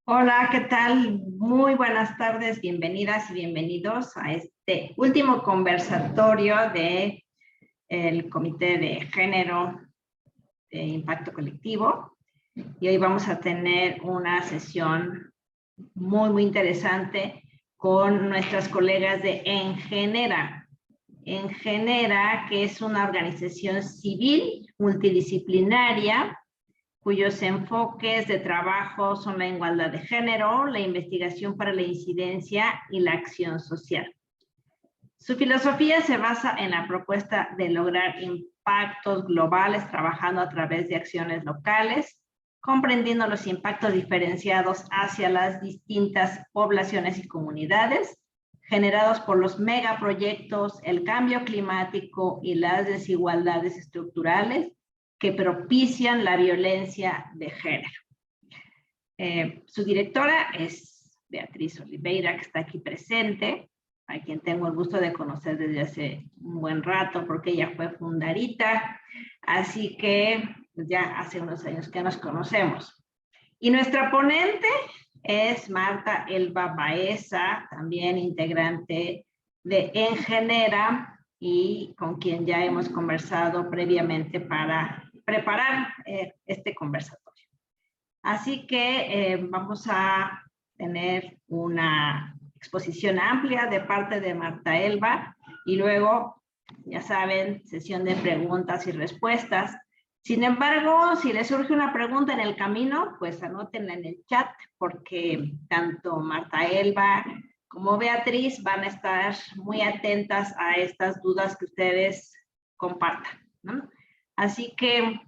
Hola, ¿qué tal? Muy buenas tardes, bienvenidas y bienvenidos a este último conversatorio del Comité de Género de Impacto Colectivo. Y hoy vamos a tener una sesión muy interesante con nuestras colegas de Engenera. Engenera, que es una organización civil multidisciplinaria cuyos enfoques de trabajo son la igualdad de género, la investigación para la incidencia y la acción social. Su filosofía se basa en la propuesta de lograr impactos globales trabajando a través de acciones locales, comprendiendo los impactos diferenciados hacia las distintas poblaciones y comunidades generados por los megaproyectos, el cambio climático y las desigualdades estructurales que propician la violencia de género. Su directora es Beatriz Oliveira, que está aquí presente, a quien tengo el gusto de conocer desde hace un buen rato, porque ella fue fundarita, así que pues, ya hace unos años que nos conocemos. Y nuestra ponente es Marta Elba Baeza, también integrante de Engenera, y con quien ya hemos conversado previamente para preparar este conversatorio. Así que vamos a tener una exposición amplia de parte de Marta Elba y luego, ya saben, sesión de preguntas y respuestas. Sin embargo, si les surge una pregunta en el camino, pues anótenla en el chat porque tanto Marta Elba como Beatriz van a estar muy atentas a estas dudas que ustedes compartan, ¿no? Así que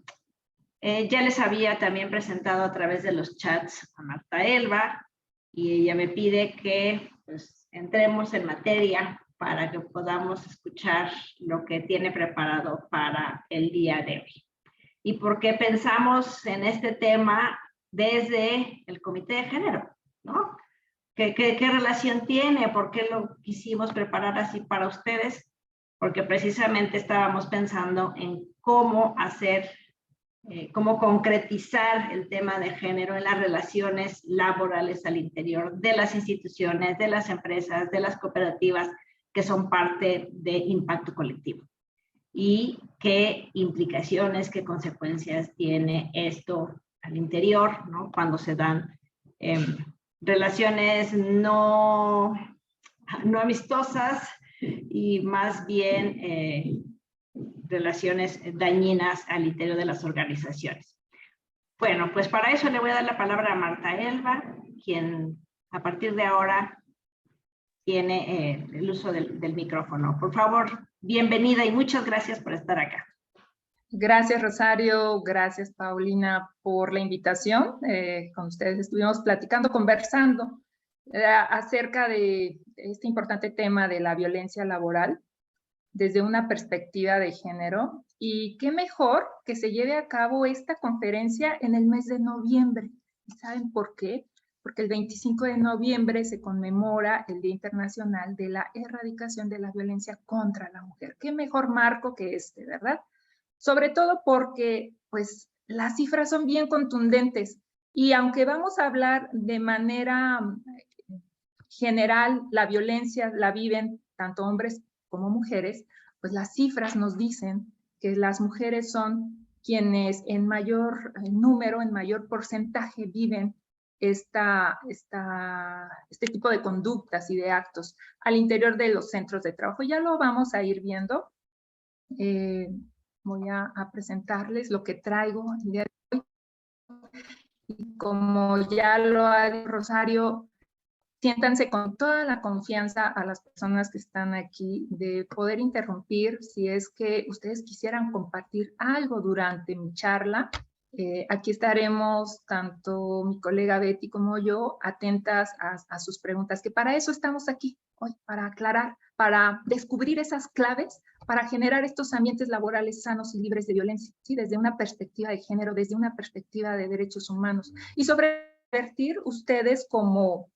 ya les había también presentado a través de los chats a Marta Elba y ella me pide que pues, entremos en materia para que podamos escuchar lo que tiene preparado para el día de hoy. ¿Y por qué pensamos en este tema desde el Comité de Género? ¿No? ¿Qué relación tiene? ¿Por qué lo quisimos preparar así para ustedes? Porque precisamente estábamos pensando en cómo hacer cómo concretizar el tema de género en las relaciones laborales al interior de las instituciones, de las empresas, de las cooperativas que son parte de impacto colectivo. Y qué implicaciones, qué consecuencias tiene esto al interior, ¿no? Cuando se dan relaciones no amistosas y más bien relaciones dañinas al interior de las organizaciones. Bueno, pues para eso le voy a dar la palabra a Marta Elba, quien a partir de ahora tiene el uso del micrófono. Por favor, bienvenida y muchas gracias por estar acá. Gracias, Rosario. Gracias, Paulina, por la invitación. Con ustedes estuvimos platicando, conversando acerca de este importante tema de la violencia laboral desde una perspectiva de género. Y qué mejor que se lleve a cabo esta conferencia en el mes de noviembre. ¿Y saben por qué? Porque el 25 de noviembre se conmemora el Día Internacional de la Erradicación de la Violencia contra la Mujer. ¿Qué mejor marco que este, verdad? Sobre todo porque, pues, las cifras son bien contundentes. Y aunque vamos a hablar de manera general, la violencia la viven tanto hombres como mujeres, pues las cifras nos dicen que las mujeres son quienes en mayor número, en mayor porcentaje viven este tipo de conductas y de actos al interior de los centros de trabajo. Ya lo vamos a ir viendo. Voy a presentarles lo que traigo el día de hoy. Y como ya lo ha dicho Rosario, siéntanse con toda la confianza a las personas que están aquí de poder interrumpir si es que ustedes quisieran compartir algo durante mi charla. Aquí estaremos, tanto mi colega Betty como yo, atentas a sus preguntas, que para eso estamos aquí hoy, para aclarar, para descubrir esas claves, para generar estos ambientes laborales sanos y libres de violencia, ¿sí? Desde una perspectiva de género, desde una perspectiva de derechos humanos, y sobre convertir ustedes como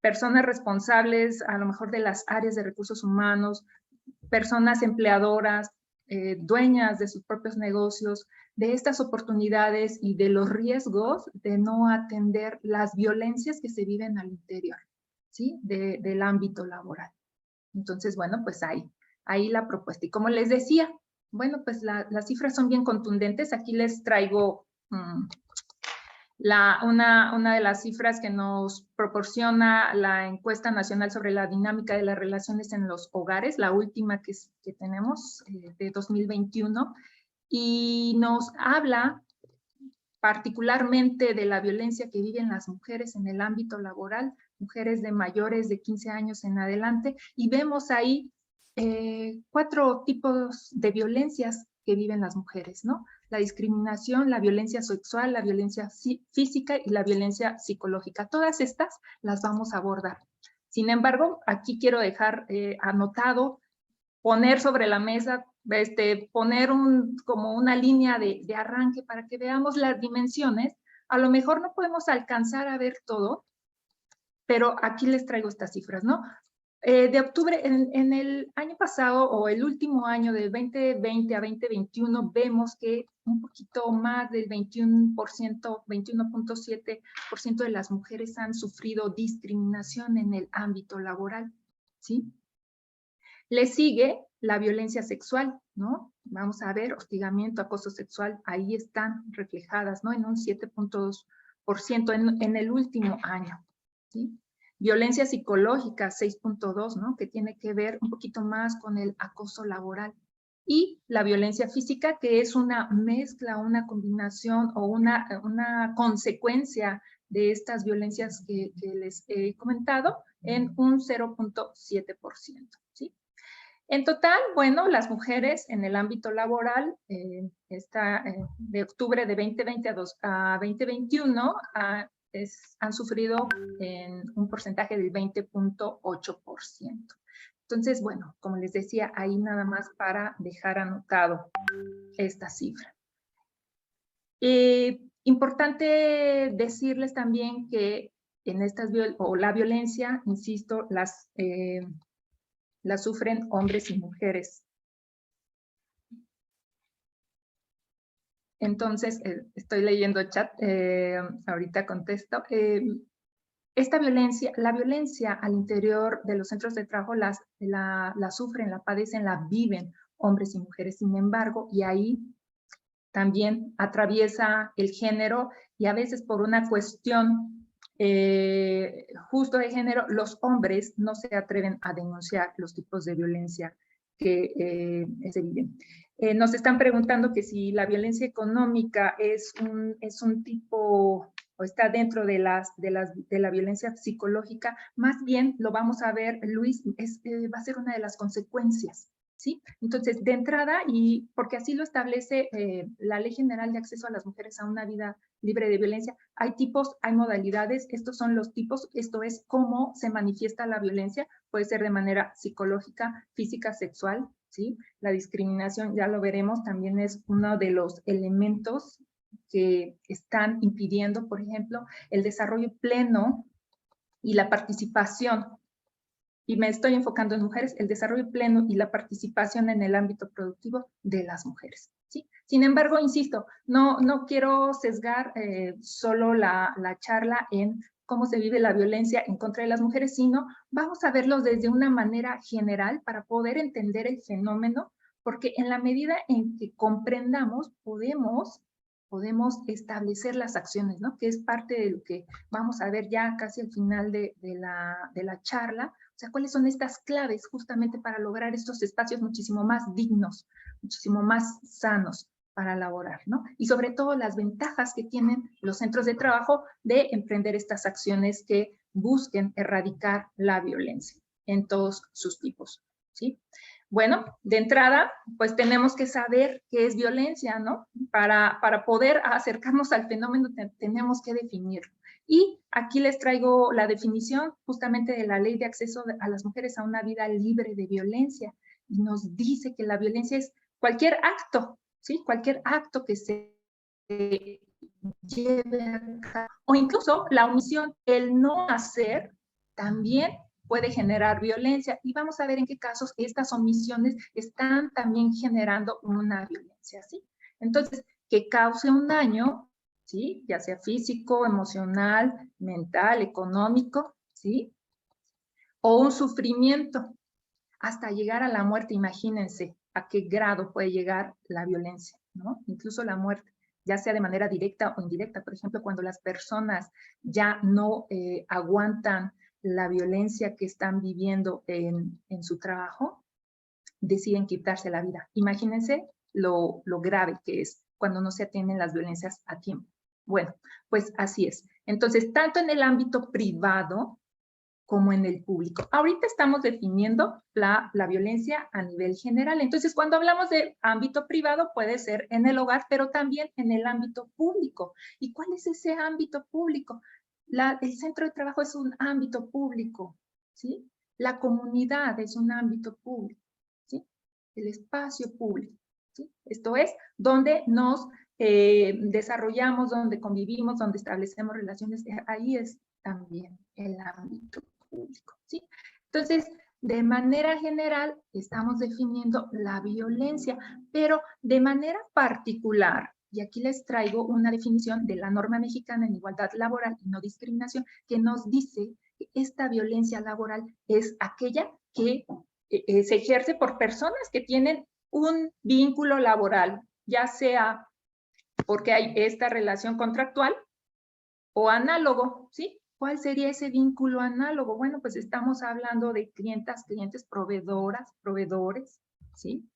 personas responsables a lo mejor de las áreas de recursos humanos, personas empleadoras, dueñas de sus propios negocios, de estas oportunidades y de los riesgos de no atender las violencias que se viven al interior, ¿sí? Del ámbito laboral. Entonces, bueno, pues ahí la propuesta. Y como les decía, bueno, pues las cifras son bien contundentes. Aquí les traigo una de las cifras que nos proporciona la encuesta nacional sobre la dinámica de las relaciones en los hogares, la última que tenemos de 2021, y nos habla particularmente de la violencia que viven las mujeres en el ámbito laboral, mujeres de mayores de 15 años en adelante, y vemos ahí 4 tipos de violencias que viven las mujeres, ¿no? La discriminación, la violencia sexual, la violencia física y la violencia psicológica. Todas estas las vamos a abordar. Sin embargo, aquí quiero dejar anotado, poner sobre la mesa, poner como una línea de arranque para que veamos las dimensiones. A lo mejor no podemos alcanzar a ver todo, pero aquí les traigo estas cifras, ¿no? De octubre, en el año pasado o el último año de 2020 a 2021, vemos que un poquito más del 21%, 21.7% de las mujeres han sufrido discriminación en el ámbito laboral, ¿sí? Le sigue la violencia sexual, ¿no? Vamos a ver, hostigamiento, acoso sexual, ahí están reflejadas, ¿no? En un 7.2% en el último año, ¿sí? Violencia psicológica, 6.2, ¿no? Que tiene que ver un poquito más con el acoso laboral. Y la violencia física, que es una mezcla, una combinación o una consecuencia de estas violencias que les he comentado, en un 0.7%, ¿sí? En total, bueno, las mujeres en el ámbito laboral, de octubre de 2020 a 2021, han sufrido en un porcentaje del 20.8%. Entonces, bueno, como les decía, ahí nada más para dejar anotado esta cifra. Importante decirles también que en la violencia, insisto, la sufren hombres y mujeres. Entonces, estoy leyendo el chat, ahorita contesto. Esta violencia, la violencia al interior de los centros de trabajo la sufren, la padecen, la viven hombres y mujeres. Sin embargo, y ahí también atraviesa el género, y a veces por una cuestión justo de género, los hombres no se atreven a denunciar los tipos de violencia que se viven. Nos están preguntando que si la violencia económica es un tipo o está dentro de la violencia psicológica. Más bien lo vamos a ver, Luis, va a ser una de las consecuencias, ¿sí? Entonces, de entrada, y porque así lo establece la Ley General de Acceso a las Mujeres a una Vida Libre de Violencia, hay tipos, hay modalidades, estos son los tipos, esto es cómo se manifiesta la violencia, puede ser de manera psicológica, física, sexual, ¿sí? La discriminación, ya lo veremos, también es uno de los elementos que están impidiendo, por ejemplo, el desarrollo pleno y la participación, y me estoy enfocando en mujeres, el desarrollo pleno y la participación en el ámbito productivo de las mujeres, ¿sí? Sin embargo, insisto, no quiero sesgar solo la charla en cómo se vive la violencia en contra de las mujeres, sino vamos a verlo desde una manera general para poder entender el fenómeno, porque en la medida en que comprendamos, podemos establecer las acciones, ¿no? Que es parte de lo que vamos a ver ya casi al final de la charla. O sea, ¿cuáles son estas claves justamente para lograr estos espacios muchísimo más dignos, muchísimo más sanos para laborar, ¿no? Y sobre todo las ventajas que tienen los centros de trabajo de emprender estas acciones que busquen erradicar la violencia en todos sus tipos, ¿sí? Bueno, de entrada, pues tenemos que saber qué es violencia, ¿no? Para poder acercarnos al fenómeno tenemos que definirlo. Y aquí les traigo la definición justamente de la Ley de Acceso a las Mujeres a una Vida Libre de Violencia. Y nos dice que la violencia es cualquier acto, ¿sí? Cualquier acto que se lleve a cabo, o incluso la omisión, el no hacer, también puede generar violencia. Y vamos a ver en qué casos estas omisiones están también generando una violencia, ¿sí? Entonces, que cause un daño, ¿sí? Ya sea físico, emocional, mental, económico, ¿sí? O un sufrimiento hasta llegar a la muerte. Imagínense a qué grado puede llegar la violencia, ¿no? Incluso la muerte, ya sea de manera directa o indirecta. Por ejemplo, cuando las personas ya no aguantan la violencia que están viviendo en su trabajo, deciden quitarse la vida. Imagínense lo grave que es cuando no se atienden las violencias a tiempo. Bueno, pues así es. Entonces, tanto en el ámbito privado como en el público. Ahorita estamos definiendo la violencia a nivel general. Entonces, cuando hablamos de ámbito privado, puede ser en el hogar, pero también en el ámbito público. ¿Y cuál es ese ámbito público? El centro de trabajo es un ámbito público, ¿sí? La comunidad es un ámbito público, ¿sí? El espacio público, ¿sí? Esto es donde nos desarrollamos, donde convivimos, donde establecemos relaciones. Ahí es también el ámbito público, ¿sí? Entonces, de manera general, estamos definiendo la violencia, pero de manera particular, y aquí les traigo una definición de la norma mexicana en igualdad laboral y no discriminación, que nos dice que esta violencia laboral es aquella que se ejerce por personas que tienen un vínculo laboral, ya sea porque hay esta relación contractual o análogo, ¿sí? ¿Cuál sería ese vínculo análogo? Bueno, pues estamos hablando de clientas, clientes, proveedoras, proveedores, ¿sí?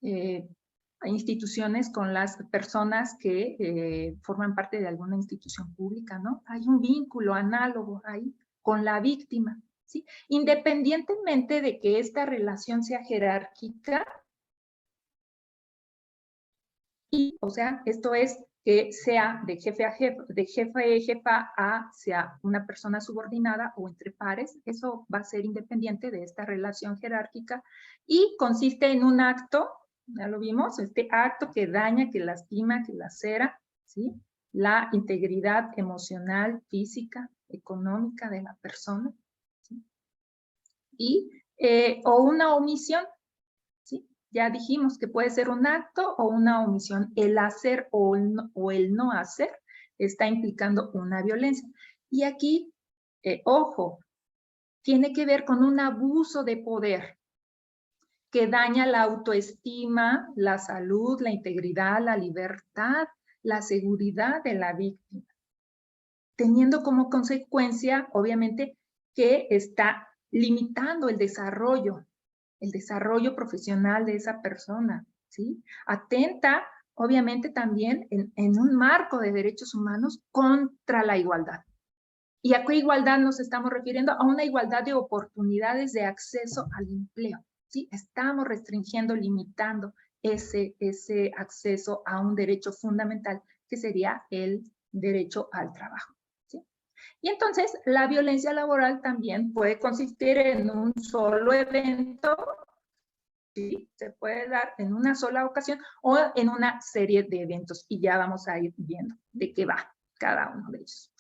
Hay instituciones con las personas que forman parte de alguna institución pública, ¿no? Hay un vínculo análogo ahí con la víctima, ¿sí? Independientemente de que esta relación sea jerárquica, y, o sea, esto es que sea de jefe a jefe, de jefa a sea una persona subordinada o entre pares, eso va a ser independiente de esta relación jerárquica y consiste en un acto, ya lo vimos, este acto que daña, que lastima, que lacera, ¿sí? La integridad emocional, física, económica de la persona, ¿sí? Y, o una omisión, ¿sí? Ya dijimos que puede ser un acto o una omisión. El hacer o el no hacer está implicando una violencia. Y aquí, ojo, tiene que ver con un abuso de poder que daña la autoestima, la salud, la integridad, la libertad, la seguridad de la víctima, teniendo como consecuencia, obviamente, que está limitando el desarrollo profesional de esa persona, ¿sí? Atenta, obviamente, también en un marco de derechos humanos contra la igualdad. ¿Y a qué igualdad nos estamos refiriendo? A una igualdad de oportunidades de acceso al empleo, ¿sí? Estamos restringiendo, limitando ese acceso a un derecho fundamental que sería el derecho al trabajo. Y entonces la violencia laboral también puede consistir en un solo evento, ¿sí? Se puede dar en una sola ocasión o en una serie de eventos y ya vamos a ir viendo de qué va cada uno de ellos.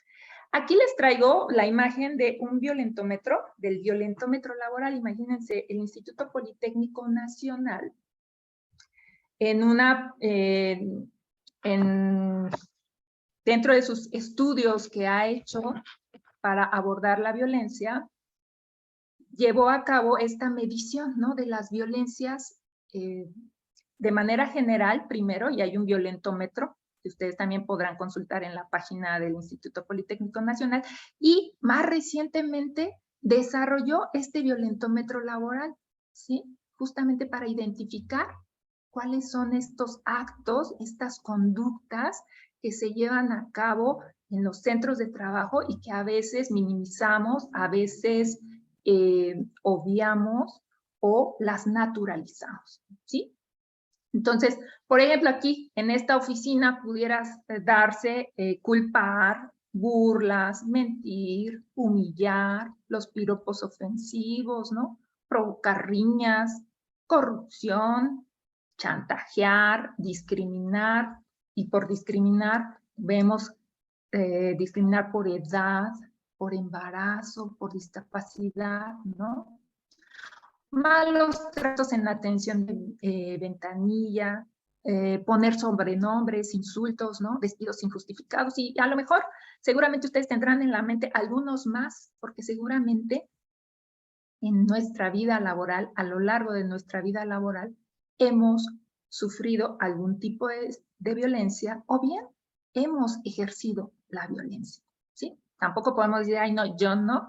Aquí les traigo la imagen de un violentómetro, del violentómetro laboral. Imagínense, el Instituto Politécnico Nacional dentro de sus estudios que ha hecho para abordar la violencia, llevó a cabo esta medición, ¿no? De las violencias de manera general, primero, y hay un violentómetro que ustedes también podrán consultar en la página del Instituto Politécnico Nacional, y más recientemente desarrolló este violentómetro laboral, ¿sí? Justamente para identificar cuáles son estos actos, estas conductas que se llevan a cabo en los centros de trabajo y que a veces minimizamos, a veces obviamos o las naturalizamos, ¿sí? Entonces, por ejemplo, aquí en esta oficina pudieras darse culpar, burlas, mentir, humillar, los piropos ofensivos, ¿no? Provocar riñas, corrupción, chantajear, discriminar, y por discriminar vemos discriminar por edad, por embarazo, por discapacidad, ¿no? Malos tratos en la atención de ventanilla, poner sobrenombres, insultos, ¿no? Despidos injustificados, y a lo mejor seguramente ustedes tendrán en la mente algunos más, porque seguramente en nuestra vida laboral, a lo largo de nuestra vida laboral, hemos sufrido algún tipo de violencia o bien hemos ejercido la violencia, ¿sí? Tampoco podemos decir, ay, no, yo no.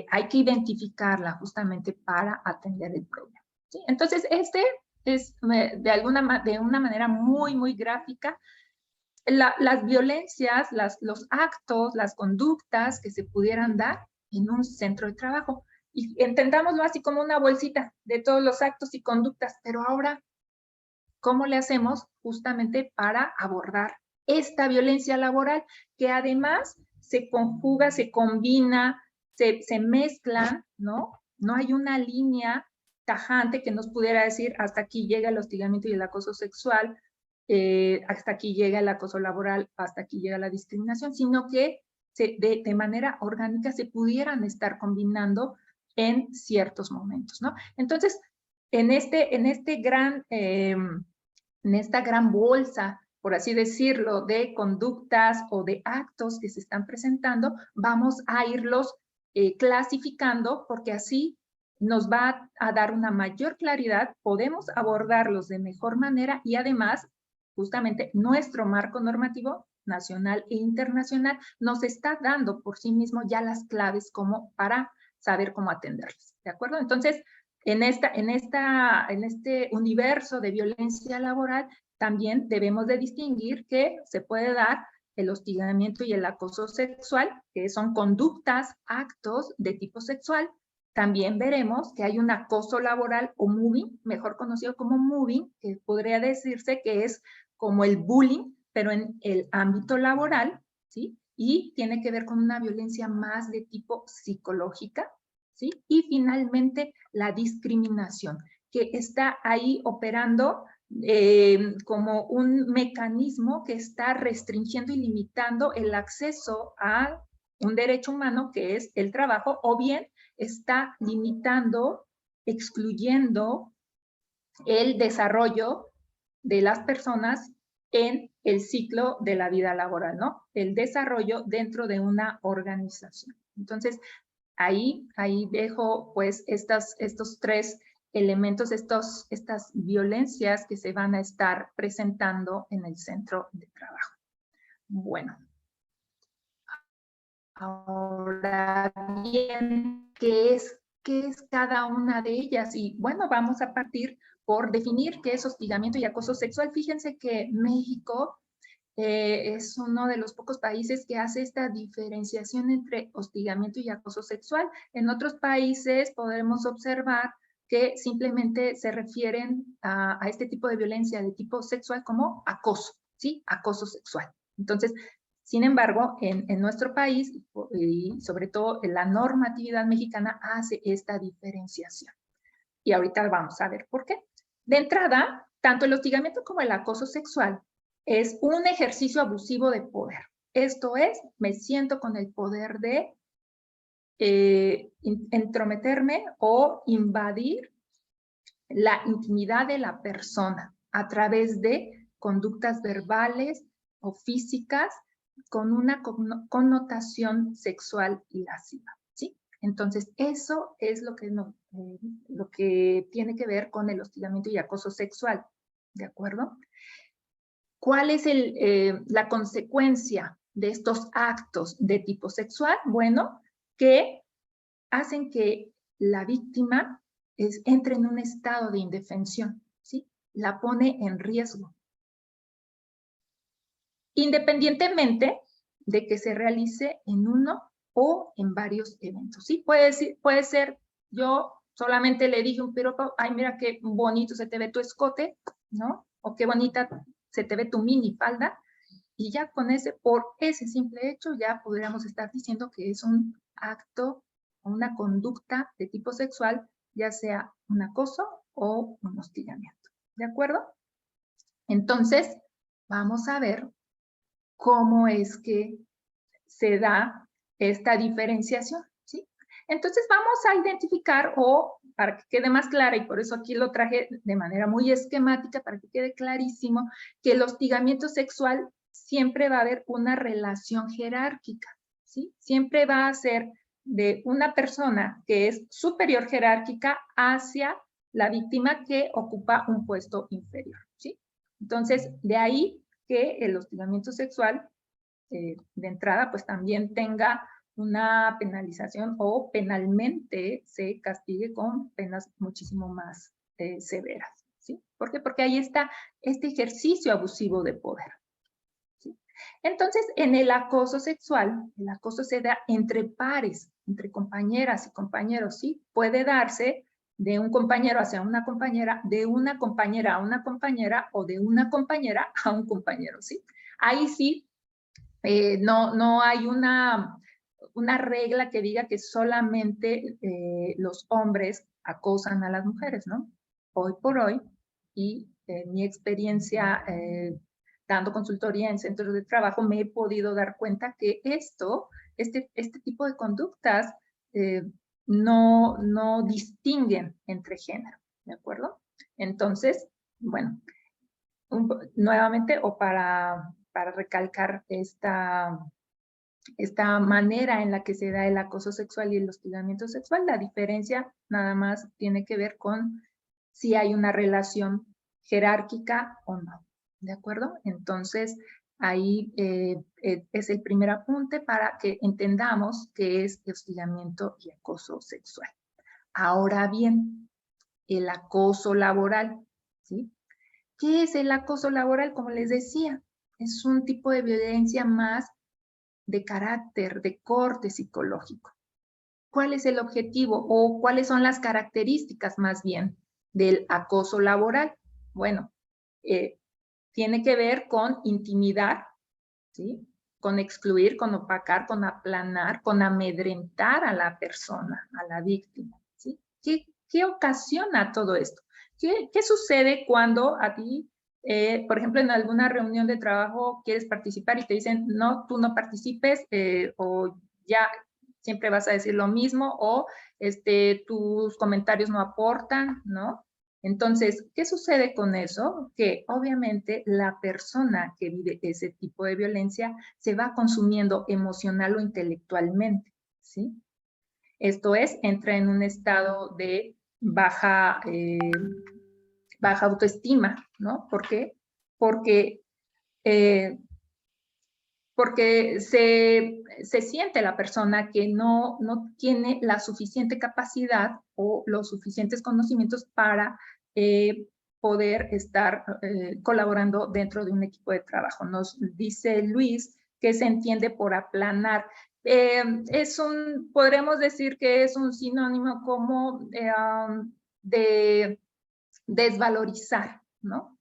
Hay que identificarla justamente para atender el problema, ¿sí? Entonces, este es de una manera muy, muy gráfica las violencias, los actos, las conductas que se pudieran dar en un centro de trabajo. Y entendámoslo así como una bolsita de todos los actos y conductas, pero ahora, ¿cómo le hacemos justamente para abordar esta violencia laboral que además se conjuga, se combina, se mezclan, ¿no? No hay una línea tajante que nos pudiera decir hasta aquí llega el hostigamiento y el acoso sexual, hasta aquí llega el acoso laboral, hasta aquí llega la discriminación, sino que de manera orgánica se pudieran estar combinando en ciertos momentos, ¿no? Entonces, en esta gran bolsa, por así decirlo, de conductas o de actos que se están presentando, vamos a irlos clasificando porque así nos va a dar una mayor claridad, podemos abordarlos de mejor manera y además, justamente, nuestro marco normativo nacional e internacional nos está dando por sí mismo ya las claves como para saber cómo atenderlas, ¿de acuerdo? Entonces, en este universo de violencia laboral, también debemos de distinguir que se puede dar el hostigamiento y el acoso sexual, que son conductas, actos de tipo sexual. También veremos que hay un acoso laboral o moving, mejor conocido como moving, que podría decirse que es como el bullying, pero en el ámbito laboral, ¿sí? Y tiene que ver con una violencia más de tipo psicológica, ¿sí? Y finalmente la discriminación, que está ahí operando como un mecanismo que está restringiendo y limitando el acceso a un derecho humano que es el trabajo, o bien está limitando, excluyendo el desarrollo de las personas en el ciclo de la vida laboral, ¿no? El desarrollo dentro de una organización. Entonces, ahí dejo pues estos tres elementos, estas violencias que se van a estar presentando en el centro de trabajo. Bueno, ahora bien, ¿qué es cada una de ellas? Y bueno, vamos a partir por definir qué es hostigamiento y acoso sexual. Fíjense que México es uno de los pocos países que hace esta diferenciación entre hostigamiento y acoso sexual. En otros países podemos observar que simplemente se refieren a este tipo de violencia de tipo sexual como acoso, ¿sí? Acoso sexual. Entonces, sin embargo, en nuestro país, y sobre todo en la normatividad mexicana, hace esta diferenciación. Y ahorita vamos a ver por qué. De entrada, tanto el hostigamiento como el acoso sexual es un ejercicio abusivo de poder. Esto es, me siento con el poder de entrometerme o invadir la intimidad de la persona a través de conductas verbales o físicas con una connotación sexual y lasciva, ¿sí? Entonces, eso es lo que tiene que ver con el hostigamiento y acoso sexual, ¿de acuerdo? ¿Cuál es la consecuencia de estos actos de tipo sexual? Bueno, que hacen que la víctima entre en un estado de indefensión, ¿sí? La pone en riesgo. Independientemente de que se realice en uno o en varios eventos, ¿sí? Puede ser, yo solamente le dije un piropo, ay, mira qué bonito se te ve tu escote, ¿no? O qué bonita se te ve tu minifalda, y ya por ese simple hecho, ya podríamos estar diciendo que es un acto o una conducta de tipo sexual, ya sea un acoso o un hostigamiento, ¿de acuerdo? Entonces, vamos a ver cómo es que se da esta diferenciación, ¿sí? Entonces vamos a identificar, o para que quede más clara, y por eso aquí lo traje de manera muy esquemática, para que quede clarísimo, que el hostigamiento sexual siempre va a haber una relación jerárquica, ¿sí? Siempre va a ser de una persona que es superior jerárquica hacia la víctima que ocupa un puesto inferior, ¿sí? Entonces, de ahí que el hostigamiento sexual, de entrada, pues también tenga una penalización o penalmente se castigue con penas muchísimo más severas, ¿sí? ¿Por qué? Porque ahí está este ejercicio abusivo de poder, ¿sí? Entonces, en el acoso sexual, el acoso se da entre pares, entre compañeras y compañeros, ¿sí? Puede darse de un compañero hacia una compañera, de una compañera a una compañera o de una compañera a un compañero, ¿sí? Ahí sí, no hay una regla que diga que solamente los hombres acosan a las mujeres, ¿no? Hoy por hoy, y en mi experiencia dando consultoría en centros de trabajo, me he podido dar cuenta que este tipo de conductas no distinguen entre género, ¿de acuerdo? Entonces, bueno, nuevamente, o para recalcar esta manera en la que se da el acoso sexual y el hostigamiento sexual, la diferencia nada más tiene que ver con si hay una relación jerárquica o no, ¿de acuerdo? Entonces, ahí es el primer apunte para que entendamos qué es hostigamiento y acoso sexual. Ahora bien, el acoso laboral, ¿sí? ¿Qué es el acoso laboral? Como les decía, es un tipo de violencia más de carácter, de corte psicológico. ¿Cuál es el objetivo o cuáles son las características más bien del acoso laboral? Bueno, tiene que ver con intimidar, ¿sí? Con excluir, con opacar, con aplanar, con amedrentar a la persona, a la víctima, ¿sí? ¿Qué ocasiona todo esto? ¿Qué sucede cuando a ti, por ejemplo, en alguna reunión de trabajo quieres participar y te dicen, no, tú no participes, o ya siempre vas a decir lo mismo, o tus comentarios no aportan, ¿no? Entonces, ¿qué sucede con eso? Que obviamente la persona que vive ese tipo de violencia se va consumiendo emocional o intelectualmente, ¿sí? Esto es, entra en un estado de baja autoestima, ¿no? ¿Por qué? Porque se siente la persona que no tiene la suficiente capacidad o los suficientes conocimientos para poder estar colaborando dentro de un equipo de trabajo. Nos dice Luis que se entiende por aplanar. Podremos decir que es un sinónimo como de desvalorizar, ¿no?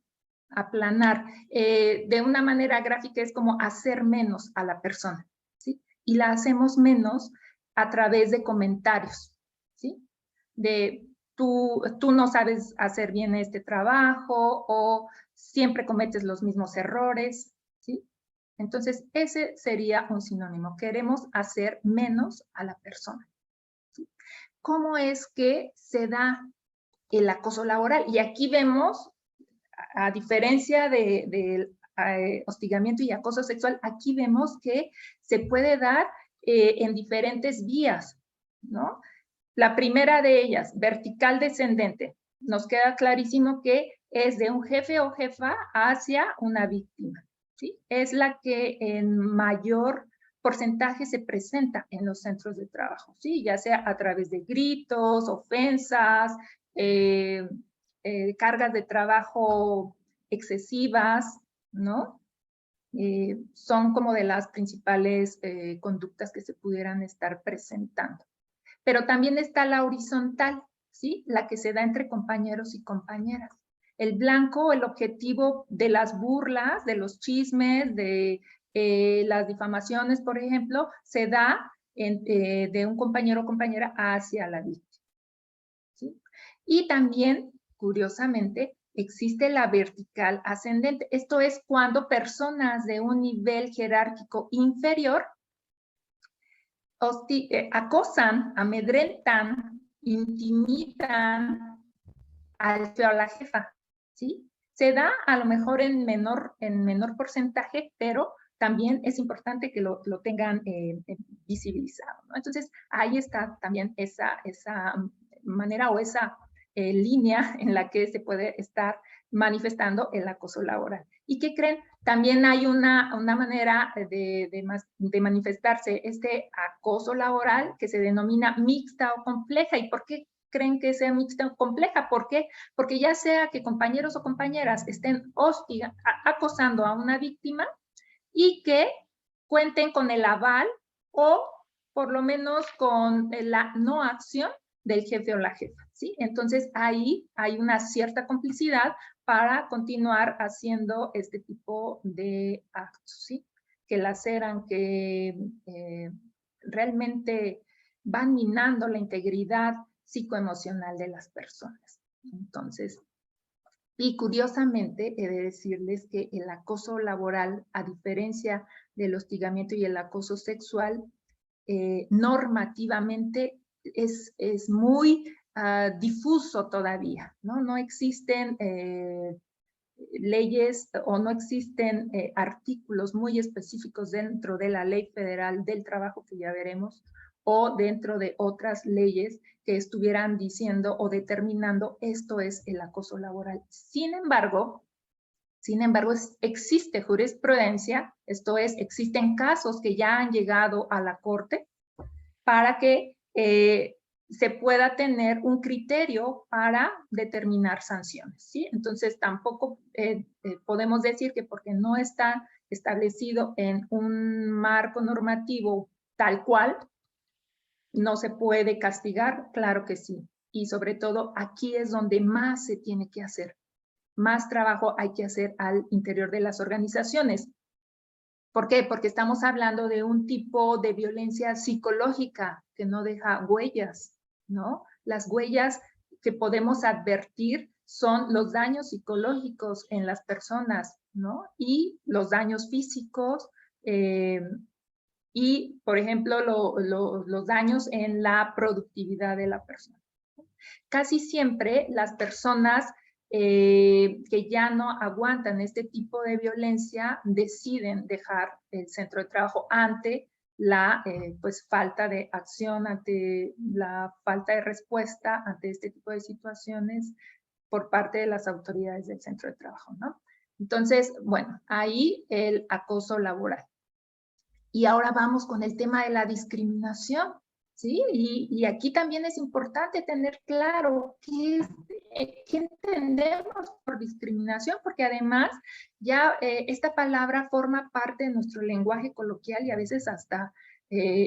Aplanar. De una manera gráfica es como hacer menos a la persona, ¿sí? Y la hacemos menos a través de comentarios, ¿sí? De tú no sabes hacer bien este trabajo o siempre cometes los mismos errores, ¿sí? Entonces, ese sería un sinónimo. Queremos hacer menos a la persona, ¿sí? ¿Cómo es que se da el acoso laboral? Y aquí vemos, a diferencia del hostigamiento y acoso sexual, aquí vemos que se puede dar en diferentes vías, ¿no? La primera de ellas, vertical descendente, nos queda clarísimo que es de un jefe o jefa hacia una víctima, ¿sí? Es la que en mayor porcentaje se presenta en los centros de trabajo, ¿sí? Ya sea a través de gritos, ofensas, cargas de trabajo excesivas, ¿no? Son como de las principales conductas que se pudieran estar presentando. Pero también está la horizontal, ¿sí? La que se da entre compañeros y compañeras. El blanco, el objetivo de las burlas, de los chismes, de las difamaciones, por ejemplo, se da de un compañero o compañera hacia la víctima, ¿sí? Y también, curiosamente, existe la vertical ascendente. Esto es cuando personas de un nivel jerárquico inferior acosan, amedrentan, intimidan al jefe o a la jefa, ¿sí? Se da a lo mejor en menor porcentaje, pero también es importante que lo tengan visibilizado, ¿no? Entonces, ahí está también esa manera o esa línea en la que se puede estar manifestando el acoso laboral. ¿Y qué creen? También hay una manera de manifestarse este acoso laboral que se denomina mixta o compleja. ¿Y por qué creen que sea mixta o compleja? ¿Por qué? Porque ya sea que compañeros o compañeras estén acosando a una víctima y que cuenten con el aval o por lo menos con la no acción del jefe o la jefa, ¿sí? Entonces ahí hay una cierta complicidad para continuar haciendo este tipo de actos, ¿sí? Que laceran, que realmente van minando la integridad psicoemocional de las personas. Entonces, y curiosamente, he de decirles que el acoso laboral, a diferencia del hostigamiento y el acoso sexual, normativamente es muy difuso todavía, ¿no? No existen leyes o no existen artículos muy específicos dentro de la Ley Federal del Trabajo, que ya veremos, o dentro de otras leyes que estuvieran diciendo o determinando esto es el acoso laboral. Sin embargo, existe jurisprudencia, esto es, existen casos que ya han llegado a la Corte para que se pueda tener un criterio para determinar sanciones, ¿sí? Entonces, tampoco podemos decir que porque no está establecido en un marco normativo tal cual, no se puede castigar, claro que sí. Y sobre todo, aquí es donde más se tiene que hacer. Más trabajo hay que hacer al interior de las organizaciones. ¿Por qué? Porque estamos hablando de un tipo de violencia psicológica que no deja huellas, ¿no? Las huellas que podemos advertir son los daños psicológicos en las personas, ¿no? Y los daños físicos y, por ejemplo, los daños en la productividad de la persona. Casi siempre las personas que ya no aguantan este tipo de violencia deciden dejar el centro de trabajo ante la pues, falta de acción, ante la falta de respuesta ante este tipo de situaciones por parte de las autoridades del centro de trabajo, ¿no? Entonces, bueno, ahí el acoso laboral. Y ahora vamos con el tema de la discriminación, ¿sí? Y aquí también es importante tener claro qué entendemos por discriminación, porque además ya esta palabra forma parte de nuestro lenguaje coloquial y a veces hasta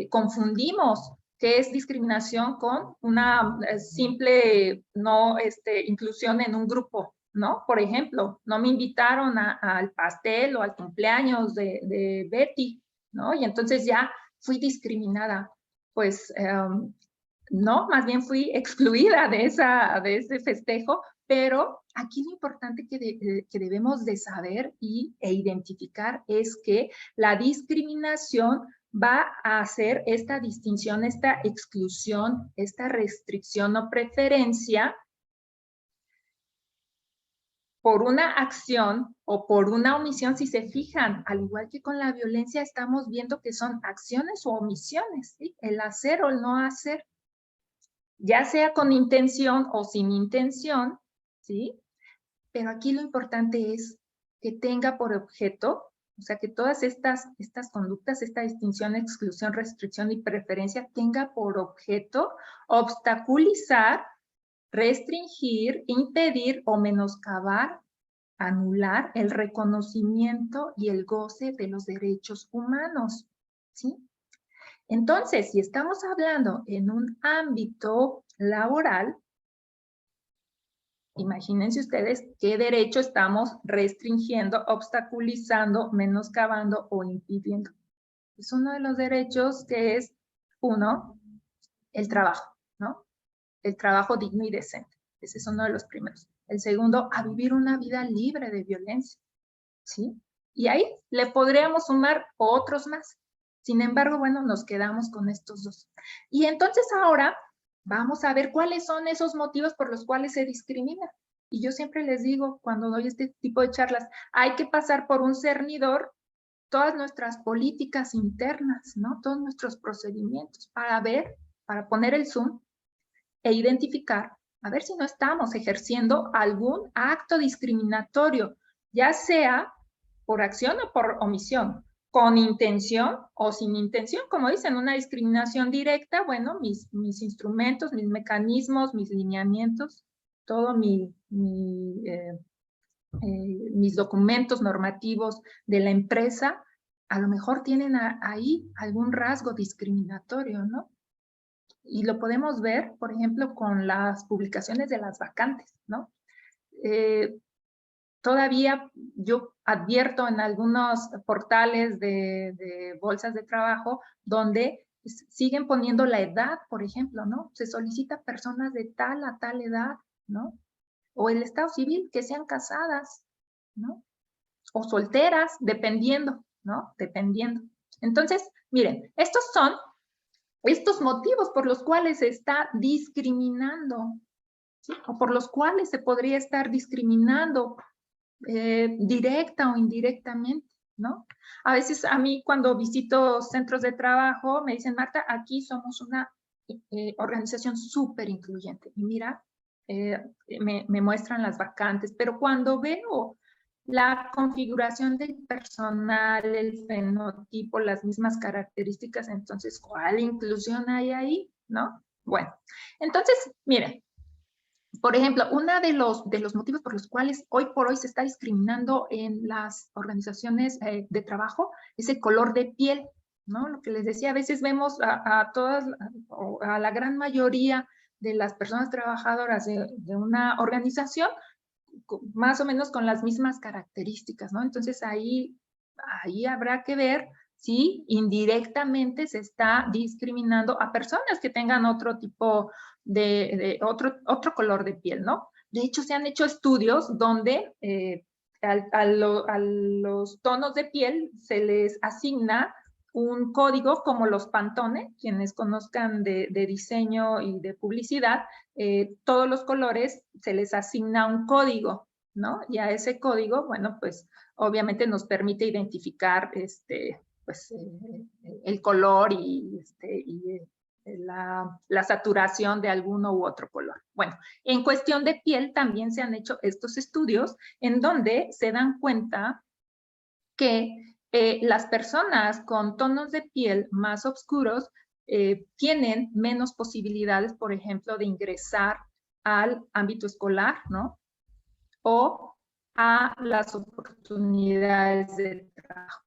confundimos qué es discriminación con una simple inclusión en un grupo, ¿no? Por ejemplo, no me invitaron al pastel o al cumpleaños de Betty, ¿no? Y entonces ya fui discriminada. Pues no, más bien fui excluida de ese festejo, pero aquí lo importante que debemos de saber e identificar es que la discriminación va a hacer esta distinción, esta exclusión, esta restricción o preferencia por una acción o por una omisión. Si se fijan, al igual que con la violencia, estamos viendo que son acciones o omisiones, ¿sí? El hacer o el no hacer, ya sea con intención o sin intención, ¿sí? Pero aquí lo importante es que tenga por objeto, o sea, que todas estas conductas, esta distinción, exclusión, restricción y preferencia, tenga por objeto obstaculizar, restringir, impedir o menoscabar, anular el reconocimiento y el goce de los derechos humanos, ¿sí? Entonces, si estamos hablando en un ámbito laboral, imagínense ustedes qué derecho estamos restringiendo, obstaculizando, menoscabando o impidiendo. Es uno de los derechos que es, uno, el trabajo, ¿no? El trabajo digno y decente. Ese es uno de los primeros. El segundo, a vivir una vida libre de violencia, ¿sí? Y ahí le podríamos sumar otros más, Sin embargo, bueno, nos quedamos con estos dos. Y entonces ahora vamos a ver cuáles son esos motivos por los cuales se discrimina. Y yo siempre les digo, cuando doy este tipo de charlas, hay que pasar por un cernidor todas nuestras políticas internas, ¿no? Todos nuestros procedimientos para ver, para poner el zoom e identificar, a ver si no estamos ejerciendo algún acto discriminatorio, ya sea por acción o por omisión, con intención o sin intención, como dicen, una discriminación directa, bueno, mis instrumentos, mis mecanismos, mis lineamientos, todo mis documentos normativos de la empresa, a lo mejor tienen ahí algún rasgo discriminatorio, ¿no? Y lo podemos ver, por ejemplo, con las publicaciones de las vacantes, ¿no? Todavía yo advierto en algunos portales de bolsas de trabajo donde siguen poniendo la edad, por ejemplo, ¿no? Se solicita personas de tal a tal edad, ¿no? O el estado civil, que sean casadas, ¿no? O solteras, dependiendo, ¿no? Dependiendo. Entonces, miren, estos son estos motivos por los cuales se está discriminando, ¿sí? O por los cuales se podría estar discriminando directa o indirectamente, ¿no? A veces a mí cuando visito centros de trabajo me dicen, Marta, aquí somos una organización súper incluyente. Y mira, me muestran las vacantes, pero cuando veo la configuración del personal, el fenotipo, las mismas características, entonces, ¿cuál inclusión hay ahí? ¿No? Bueno, entonces, miren, por ejemplo, uno de los motivos por los cuales hoy por hoy se está discriminando en las organizaciones de trabajo es el color de piel, ¿no? Lo que les decía, a veces vemos a todas, o a la gran mayoría de las personas trabajadoras de una organización más o menos con las mismas características, ¿no? Entonces ahí habrá que ver si indirectamente se está discriminando a personas que tengan otro tipo otro color de piel, ¿no? De hecho, se han hecho estudios donde a los tonos de piel se les asigna un código como los Pantone, quienes conozcan de diseño y de publicidad, todos los colores se les asigna un código, ¿no? Y a ese código, bueno, pues obviamente nos permite identificar pues, el color y la saturación de alguno u otro color. Bueno, en cuestión de piel también se han hecho estos estudios en donde se dan cuenta que las personas con tonos de piel más oscuros tienen menos posibilidades, por ejemplo, de ingresar al ámbito escolar, ¿no? O a las oportunidades de trabajo,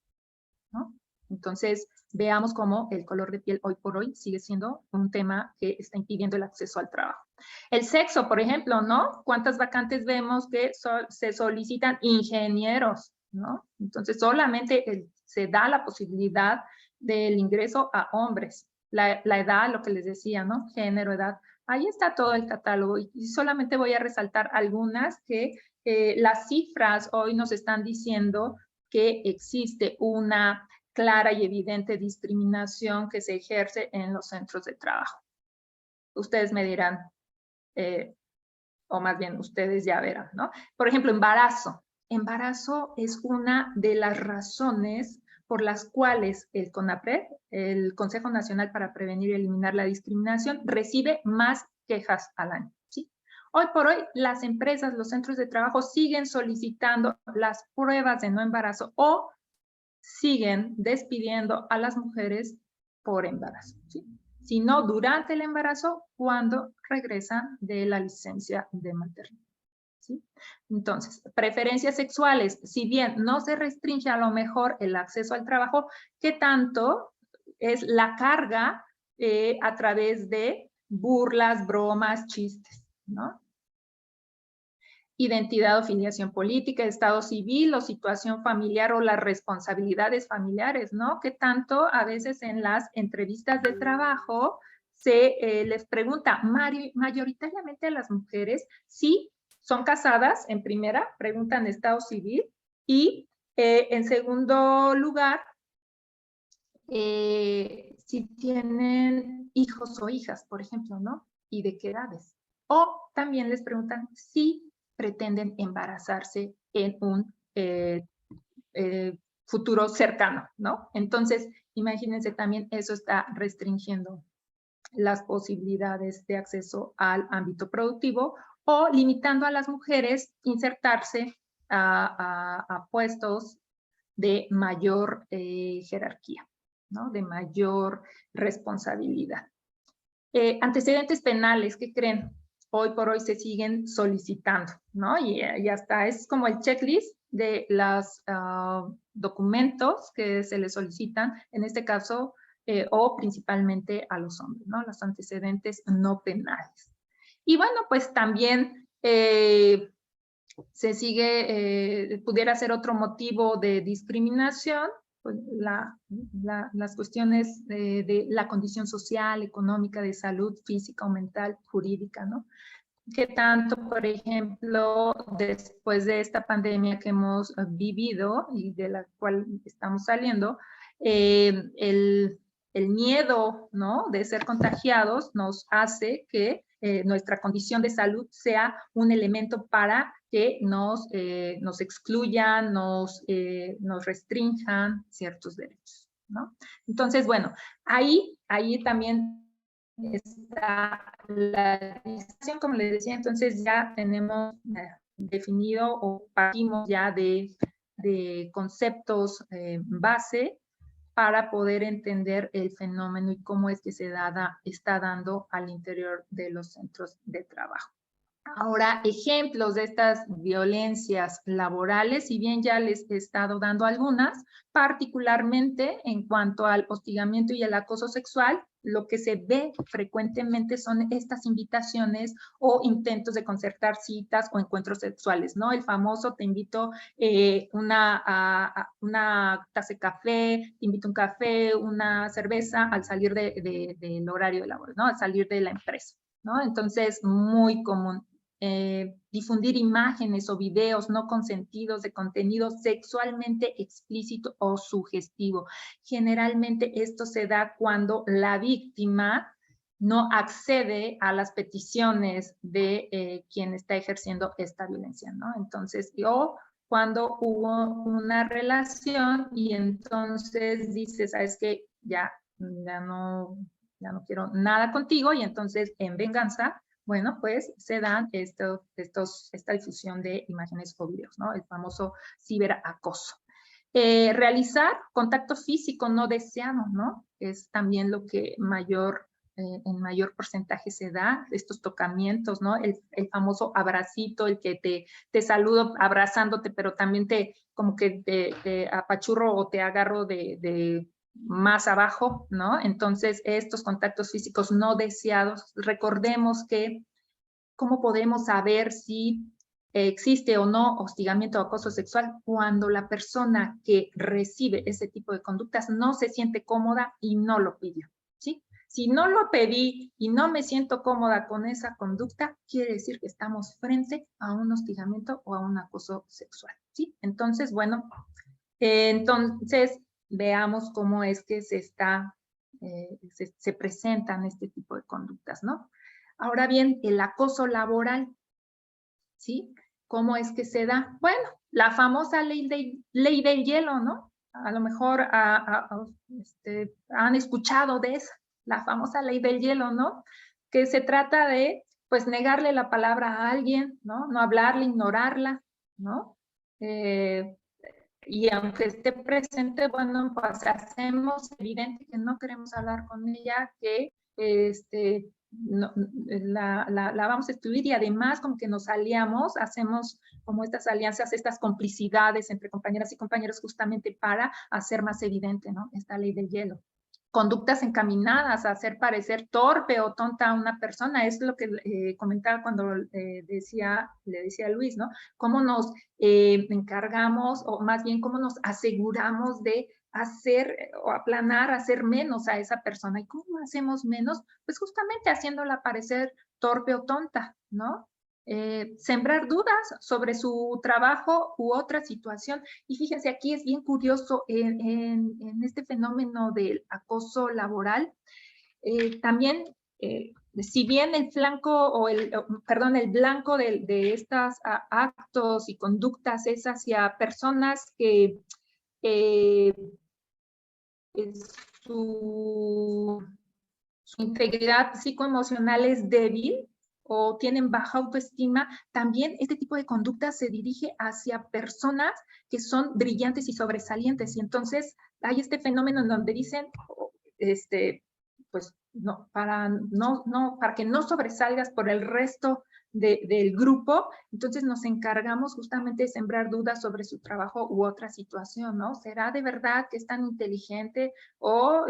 ¿no? Entonces, veamos cómo el color de piel hoy por hoy sigue siendo un tema que está impidiendo el acceso al trabajo. El sexo, por ejemplo, ¿no? ¿Cuántas vacantes vemos que se solicitan ingenieros, ¿no? Entonces, solamente se da la posibilidad del ingreso a hombres. La edad, lo que les decía, ¿no? Género, edad. Ahí está todo el catálogo y solamente voy a resaltar algunas que las cifras hoy nos están diciendo que existe una clara y evidente discriminación que se ejerce en los centros de trabajo. Ustedes me dirán, o más bien ustedes ya verán, ¿no? Por ejemplo, embarazo. Embarazo es una de las razones por las cuales el CONAPRED, el Consejo Nacional para Prevenir y Eliminar la Discriminación, recibe más quejas al año, ¿sí? Hoy por hoy, las empresas, los centros de trabajo siguen solicitando las pruebas de no embarazo o siguen despidiendo a las mujeres por embarazo, ¿sí? Si no durante el embarazo, cuando regresan de la licencia de maternidad, ¿sí? Entonces, preferencias sexuales, si bien no se restringe a lo mejor el acceso al trabajo, ¿qué tanto es la carga a través de burlas, bromas, chistes, ¿no? Identidad o filiación política, estado civil o situación familiar o las responsabilidades familiares, ¿no? Que tanto a veces en las entrevistas de trabajo se les pregunta mayoritariamente a las mujeres si son casadas, en primera, preguntan estado civil y en segundo lugar, si tienen hijos o hijas, por ejemplo, ¿no? Y de qué edades. O también les preguntan si pretenden embarazarse en un futuro cercano, ¿no? Entonces, imagínense también, eso está restringiendo las posibilidades de acceso al ámbito productivo o limitando a las mujeres insertarse a puestos de mayor jerarquía, ¿no? De mayor responsabilidad. Antecedentes penales, ¿qué creen? Hoy por hoy se siguen solicitando, ¿no? Y hasta es como el checklist de los documentos que se les solicitan, en este caso, o principalmente a los hombres, ¿no? Los antecedentes no penales. Y bueno, pues también se sigue, pudiera ser otro motivo de discriminación, pues las cuestiones de la condición social, económica, de salud física o mental, jurídica, ¿no? Que tanto, por ejemplo, después de esta pandemia que hemos vivido y de la cual estamos saliendo, el miedo, ¿no?, de ser contagiados nos hace que nuestra condición de salud sea un elemento para que nos excluyan, nos restrinjan ciertos derechos, ¿no? Entonces, bueno, ahí también está la distinción, como les decía. Entonces ya tenemos definido o partimos ya de conceptos base para poder entender el fenómeno y cómo es que se está dando al interior de los centros de trabajo. Ahora, ejemplos de estas violencias laborales, si bien ya les he estado dando algunas, particularmente en cuanto al hostigamiento y el acoso sexual, lo que se ve frecuentemente son estas invitaciones o intentos de concertar citas o encuentros sexuales, ¿no? El famoso te invito una taza de café, te invito un café, una cerveza al salir del horario de labor, ¿no? Al salir de la empresa, ¿no? Entonces, muy común. Difundir imágenes o videos no consentidos de contenido sexualmente explícito o sugestivo. Generalmente esto se da cuando la víctima no accede a las peticiones de quien está ejerciendo esta violencia, ¿no? Entonces, o cuando hubo una relación y entonces dice, ¿sabes qué? Ya no quiero nada contigo, y entonces en venganza, bueno, pues se dan esta difusión de imágenes o videos, ¿no? El famoso ciberacoso. Realizar contacto físico no deseado, ¿no? Es también lo que en mayor porcentaje se da, estos tocamientos, ¿no? El famoso abracito, el que te saludo abrazándote, pero también como que te apachurro o te agarro de más abajo, ¿no? Entonces, estos contactos físicos no deseados, recordemos que cómo podemos saber si existe o no hostigamiento o acoso sexual cuando la persona que recibe ese tipo de conductas no se siente cómoda y no lo pidió, ¿sí? Si no lo pedí y no me siento cómoda con esa conducta, quiere decir que estamos frente a un hostigamiento o a un acoso sexual, ¿sí? Entonces, bueno, veamos cómo es que se presentan este tipo de conductas, ¿no? Ahora bien, el acoso laboral, ¿sí? ¿Cómo es que se da? Bueno, la famosa ley del hielo, ¿no? A lo mejor han escuchado de esa, la famosa ley del hielo, ¿no? Que se trata de, pues, negarle la palabra a alguien, ¿no? No hablarle, ignorarla, ¿no? Y aunque esté presente, bueno, pues hacemos evidente que no queremos hablar con ella, que no, la vamos a excluir, y además como que nos aliamos, hacemos como estas alianzas, estas complicidades entre compañeras y compañeros justamente para hacer más evidente, ¿no?, esta ley del hielo. Conductas encaminadas a hacer parecer torpe o tonta a una persona, es lo que comentaba cuando le decía a Luis, ¿no? Cómo nos encargamos, o más bien cómo nos aseguramos de hacer o aplanar, hacer menos a esa persona. ¿Y cómo hacemos menos? Pues justamente haciéndola parecer torpe o tonta, ¿no? sembrar dudas sobre su trabajo u otra situación. Y fíjense, aquí es bien curioso en este fenómeno del acoso laboral. También, si bien el flanco o el blanco de estos actos y conductas es hacia personas que su integridad psicoemocional es débil o tienen baja autoestima, también este tipo de conducta se dirige hacia personas que son brillantes y sobresalientes. Y entonces hay este fenómeno en donde dicen, pues no, para que no sobresalgas por el resto del grupo, entonces nos encargamos justamente de sembrar dudas sobre su trabajo u otra situación, ¿no? ¿Será de verdad que es tan inteligente o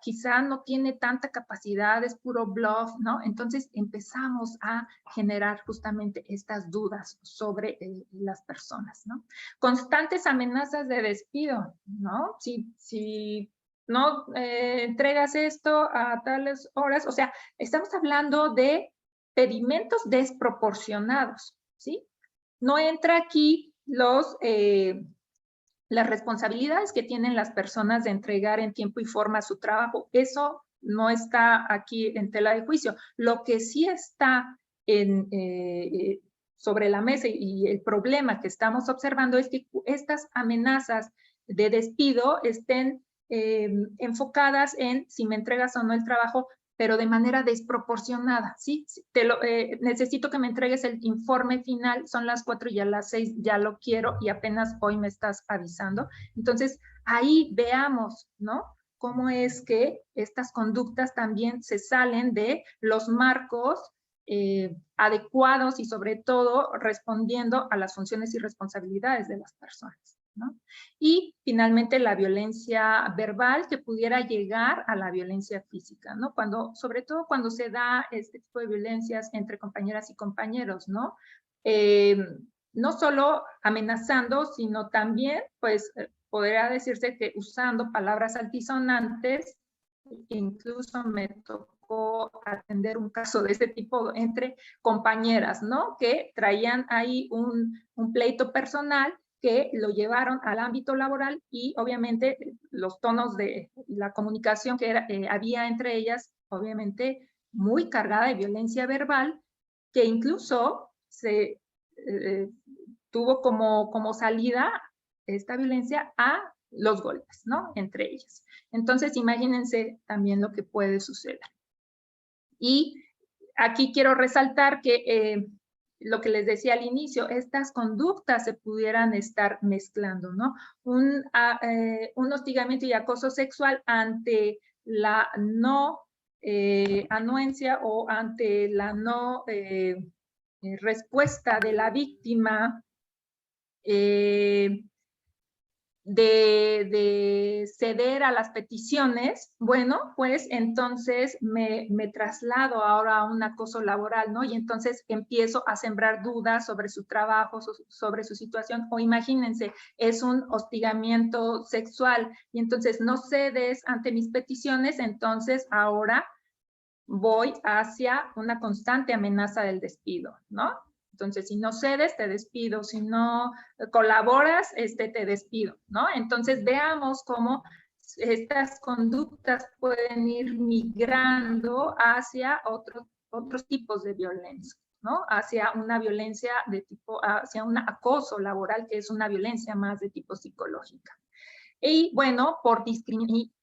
quizá no tiene tanta capacidad, es puro bluff, ¿no? Entonces empezamos a generar justamente estas dudas sobre las personas, ¿no? Constantes amenazas de despido, ¿no? Si no entregas esto a tales horas, o sea, estamos hablando de pedimentos desproporcionados, ¿sí? No entra aquí las responsabilidades que tienen las personas de entregar en tiempo y forma su trabajo. Eso no está aquí en tela de juicio. Lo que sí está sobre la mesa y el problema que estamos observando es que estas amenazas de despido estén enfocadas en si me entregas o no el trabajo, pero de manera desproporcionada, ¿sí? Necesito que me entregues el informe final, son las 4 y a las 6 ya lo quiero y apenas hoy me estás avisando. Entonces, ahí veamos, ¿no? Cómo es que estas conductas también se salen de los marcos adecuados y sobre todo respondiendo a las funciones y responsabilidades de las personas, ¿no? Y finalmente la violencia verbal que pudiera llegar a la violencia física, ¿no? Sobre todo cuando se da este tipo de violencias entre compañeras y compañeros, ¿no? No solo amenazando, sino también, pues, podría decirse que usando palabras altisonantes. Incluso me tocó atender un caso de este tipo entre compañeras, ¿no? Que traían ahí un pleito personal que lo llevaron al ámbito laboral y obviamente los tonos de la comunicación que había entre ellas, obviamente muy cargada de violencia verbal, que incluso se tuvo como salida esta violencia a los golpes, ¿no? Entre ellas. Entonces, imagínense también lo que puede suceder. Y aquí quiero resaltar que lo que les decía al inicio, estas conductas se pudieran estar mezclando, ¿no? Un hostigamiento y acoso sexual ante la no anuencia o ante la no respuesta de la víctima de ceder a las peticiones, bueno, pues entonces me traslado ahora a un acoso laboral, ¿no? Y entonces empiezo a sembrar dudas sobre su trabajo, sobre su situación, o imagínense, es un hostigamiento sexual, y entonces no cedes ante mis peticiones, entonces ahora voy hacia una constante amenaza del despido, ¿no? Entonces, si no cedes, te despido. Si no colaboras, te despido, ¿no? Entonces, veamos cómo estas conductas pueden ir migrando hacia otros tipos de violencia, ¿no? Hacia una violencia hacia un acoso laboral, que es una violencia más de tipo psicológica. Y bueno,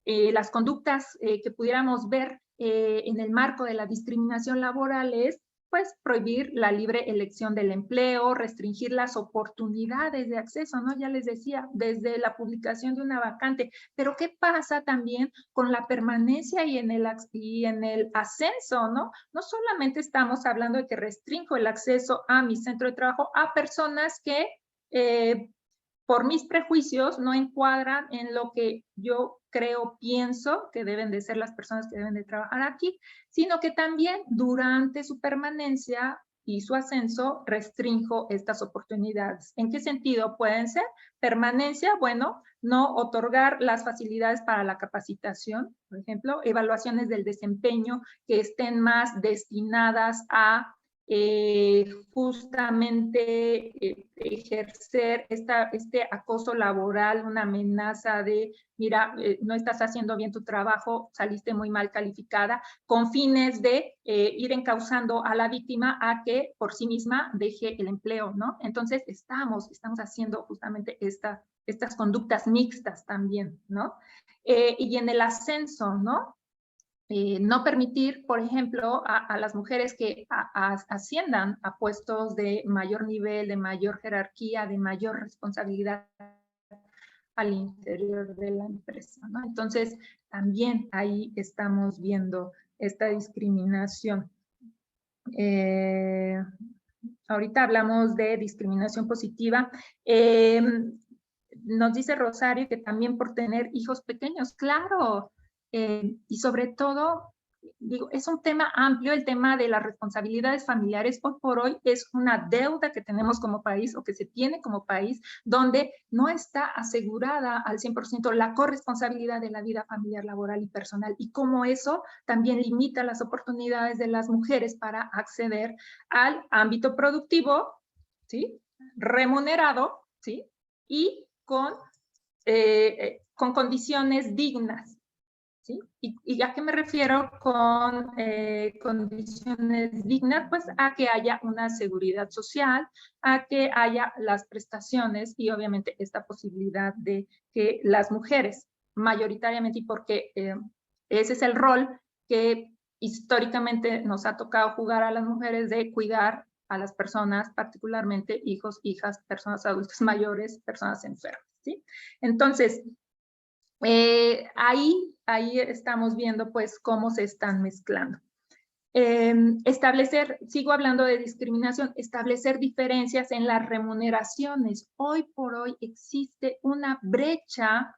las conductas que pudiéramos ver en el marco de la discriminación laboral es, pues, prohibir la libre elección del empleo, restringir las oportunidades de acceso, ¿no? Ya les decía, desde la publicación de una vacante. Pero ¿qué pasa también con la permanencia y en el ascenso, ¿no? No solamente estamos hablando de que restringo el acceso a mi centro de trabajo a personas que por mis prejuicios no encuadran en lo que yo pienso que deben de ser las personas que deben de trabajar aquí, sino que también durante su permanencia y su ascenso restringo estas oportunidades. ¿En qué sentido pueden ser? Permanencia, bueno, no otorgar las facilidades para la capacitación, por ejemplo, evaluaciones del desempeño que estén más destinadas a justamente ejercer este acoso laboral, una amenaza de, mira, no estás haciendo bien tu trabajo, saliste muy mal calificada, con fines de ir encauzando a la víctima a que por sí misma deje el empleo, ¿no? Entonces, estamos haciendo justamente estas conductas mixtas también, ¿no? Y en el ascenso, ¿no? No permitir, por ejemplo, a las mujeres que asciendan a puestos de mayor nivel, de mayor jerarquía, de mayor responsabilidad al interior de la empresa, ¿no? Entonces, también ahí estamos viendo esta discriminación. Ahorita hablamos de discriminación positiva. Nos dice Rosario que también por tener hijos pequeños, claro, y sobre todo, digo, es un tema amplio, el tema de las responsabilidades familiares. Hoy por hoy es una deuda que tenemos como país o que se tiene como país, donde no está asegurada al 100% la corresponsabilidad de la vida familiar, laboral y personal, y cómo eso también limita las oportunidades de las mujeres para acceder al ámbito productivo, ¿sí? Remunerado, ¿sí? Y con condiciones dignas, ¿sí? ¿Y a qué me refiero con condiciones dignas? Pues a que haya una seguridad social, a que haya las prestaciones y obviamente esta posibilidad de que las mujeres, mayoritariamente, y porque ese es el rol que históricamente nos ha tocado jugar a las mujeres, de cuidar a las personas, particularmente hijos, hijas, personas adultas mayores, personas enfermas, ¿sí? Entonces, ahí estamos viendo pues cómo se están mezclando. Sigo hablando de discriminación, establecer diferencias en las remuneraciones. Hoy por hoy existe una brecha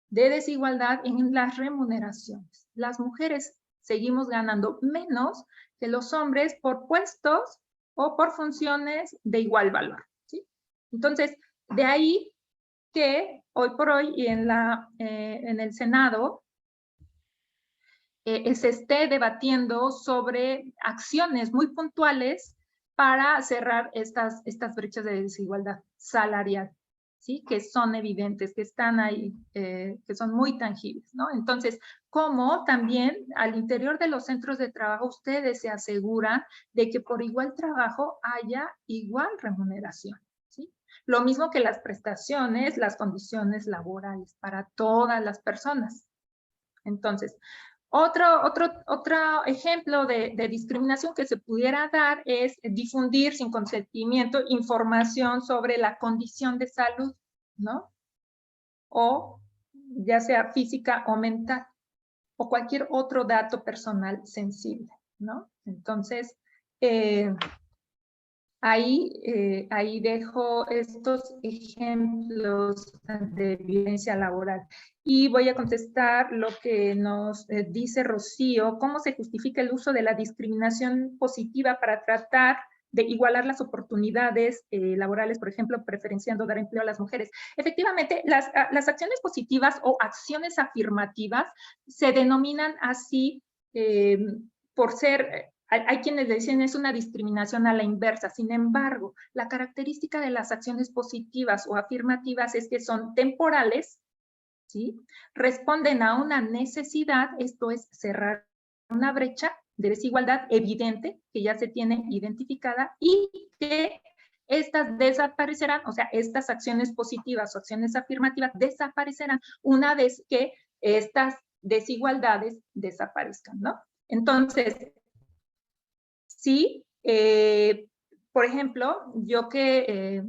de desigualdad en las remuneraciones. Las mujeres seguimos ganando menos que los hombres por puestos o por funciones de igual valor, ¿sí? Entonces, de ahí que hoy por hoy y en el Senado se esté debatiendo sobre acciones muy puntuales para cerrar estas brechas de desigualdad salarial, ¿sí? Que son evidentes, que están ahí, que son muy tangibles, ¿no? Entonces, ¿cómo también al interior de los centros de trabajo ustedes se aseguran de que por igual trabajo haya igual remuneración? Lo mismo que las prestaciones, las condiciones laborales para todas las personas. Entonces, otro ejemplo de discriminación que se pudiera dar es difundir sin consentimiento información sobre la condición de salud, ¿no? O ya sea física o mental, o cualquier otro dato personal sensible, ¿no? Entonces, ahí dejo estos ejemplos de violencia laboral. Y voy a contestar lo que nos dice Rocío: ¿cómo se justifica el uso de la discriminación positiva para tratar de igualar las oportunidades laborales, por ejemplo, preferenciando dar empleo a las mujeres? Efectivamente, las acciones positivas o acciones afirmativas se denominan así por ser... Hay quienes le dicen es una discriminación a la inversa. Sin embargo, la característica de las acciones positivas o afirmativas es que son temporales, ¿sí? Responden a una necesidad, esto es cerrar una brecha de desigualdad evidente que ya se tiene identificada, y que estas desaparecerán, o sea, estas acciones positivas o acciones afirmativas desaparecerán una vez que estas desigualdades desaparezcan, ¿no? Entonces, sí, por ejemplo, yo que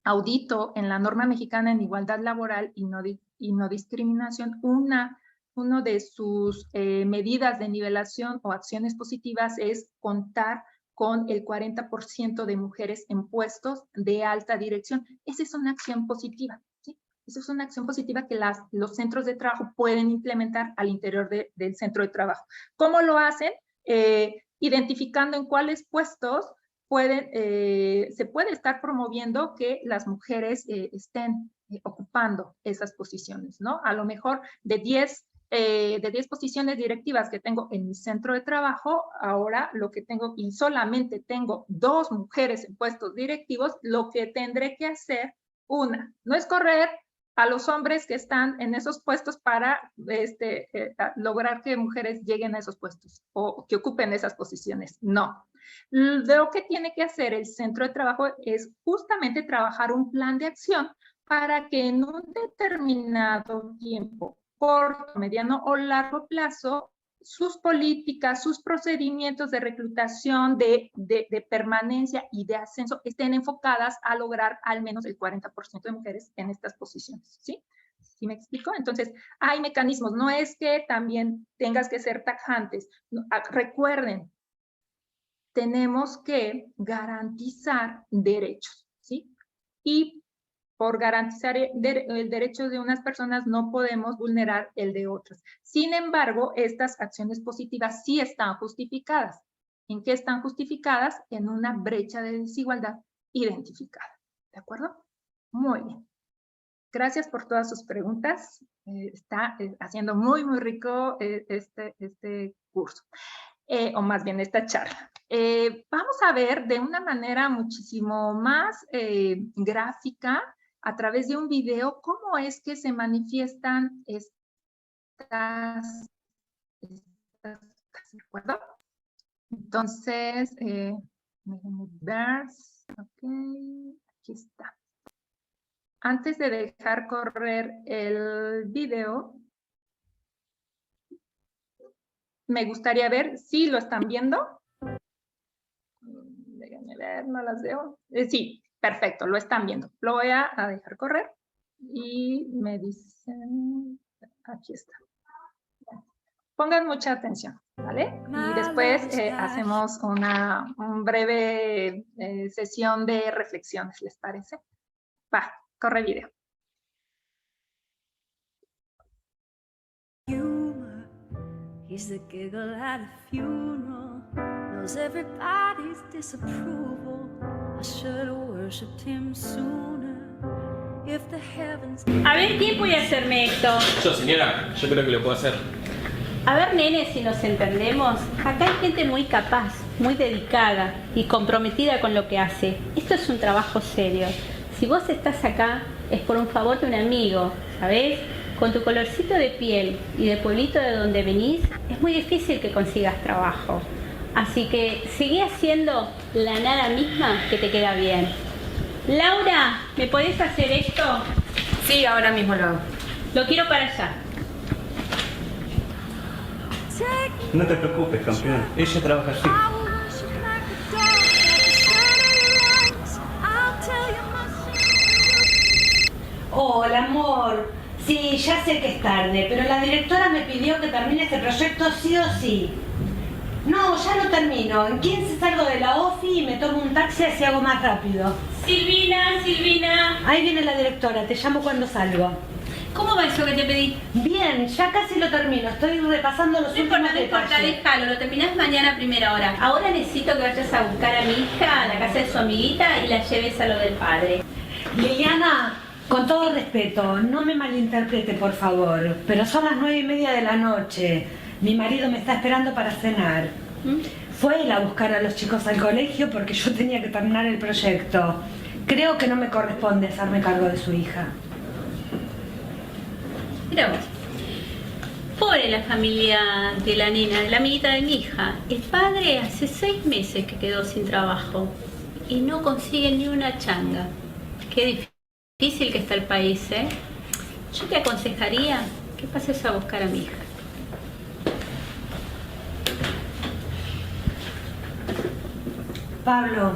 audito en la norma mexicana en igualdad laboral y no discriminación, uno de sus medidas de nivelación o acciones positivas es contar con el 40% de mujeres en puestos de alta dirección. Esa es una acción positiva, ¿sí? Esa es una acción positiva que los centros de trabajo pueden implementar al interior del centro de trabajo. ¿Cómo lo hacen? Identificando en cuáles puestos se puede estar promoviendo que las mujeres estén ocupando esas posiciones, ¿no? A lo mejor de 10 de 10 posiciones directivas que tengo en mi centro de trabajo, ahora lo que tengo, y solamente tengo 2 mujeres en puestos directivos, lo que tendré que hacer, no es correr a los hombres que están en esos puestos para lograr que mujeres lleguen a esos puestos o que ocupen esas posiciones. No. Lo que tiene que hacer el centro de trabajo es justamente trabajar un plan de acción para que en un determinado tiempo, corto, mediano o largo plazo, sus políticas, sus procedimientos de reclutación, de permanencia y de ascenso estén enfocadas a lograr al menos el 40% de mujeres en estas posiciones, ¿sí? ¿Sí me explico? Entonces, hay mecanismos. No es que también tengas que ser tajantes. Recuerden, tenemos que garantizar derechos, ¿sí? Y por garantizar el derecho de unas personas no podemos vulnerar el de otras. Sin embargo, estas acciones positivas sí están justificadas. ¿En qué están justificadas? En una brecha de desigualdad identificada. ¿De acuerdo? Muy bien. Gracias por todas sus preguntas. Está haciendo muy, muy rico este curso. O más bien esta charla. Vamos a ver de una manera muchísimo más gráfica, a través de un video, cómo es que se manifiestan estas ¿de acuerdo? Entonces, déjenme ver. Ok, aquí está. Antes de dejar correr el video, me gustaría ver si lo están viendo. Déjenme ver, no las veo. Sí, perfecto, lo están viendo. Lo voy a dejar correr y me dicen, aquí está. Pongan mucha atención, ¿vale? Y después hacemos una breve sesión de reflexiones, ¿les parece? Va, corre video. He's the giggle at a funeral, knows everybody's disapproval. I should have worshipped him sooner. If the heavens... A ver, ¿quién puede hacerme esto? Yo, señora, yo creo que lo puedo hacer. A ver, nene, si nos entendemos. Acá hay gente muy capaz, muy dedicada y comprometida con lo que hace. Esto es un trabajo serio. Si vos estás acá, es por un favor de un amigo, ¿sabés? Con tu colorcito de piel y de pueblito de donde venís, es muy difícil que consigas trabajo. Así que seguí haciendo la nada misma que te queda bien. Laura, ¿me podés hacer esto? Sí, ahora mismo lo hago. Lo quiero para allá. No te preocupes, campeón. Ella trabaja así. Hola, amor. Sí, ya sé que es tarde, pero la directora me pidió que termine este proyecto sí o sí. No, ya no termino. En 15 salgo de la OFI y me tomo un taxi así hago más rápido. Silvina, Silvina. Ahí viene la directora, te llamo cuando salgo. ¿Cómo va eso que te pedí? Bien, ya casi lo termino. Estoy repasando los últimos No importa, detalles. déjalo, lo terminás mañana a primera hora. Ahora necesito que vayas a buscar a mi hija a la casa de su amiguita y la lleves a lo del padre. Liliana, con todo respeto, no me malinterprete, por favor, pero son las 9:30 de la noche. Mi marido me está esperando para cenar. Fue él a buscar a los chicos al colegio porque yo tenía que terminar el proyecto. Creo que no me corresponde hacerme cargo de su hija. Mira vos. Pobre la familia de la nena, de la amiguita de mi hija. El padre hace 6 meses que quedó sin trabajo y no consigue ni una changa. Qué difícil que está el país, ¿eh? Yo te aconsejaría que pases a buscar a mi hija. Pablo,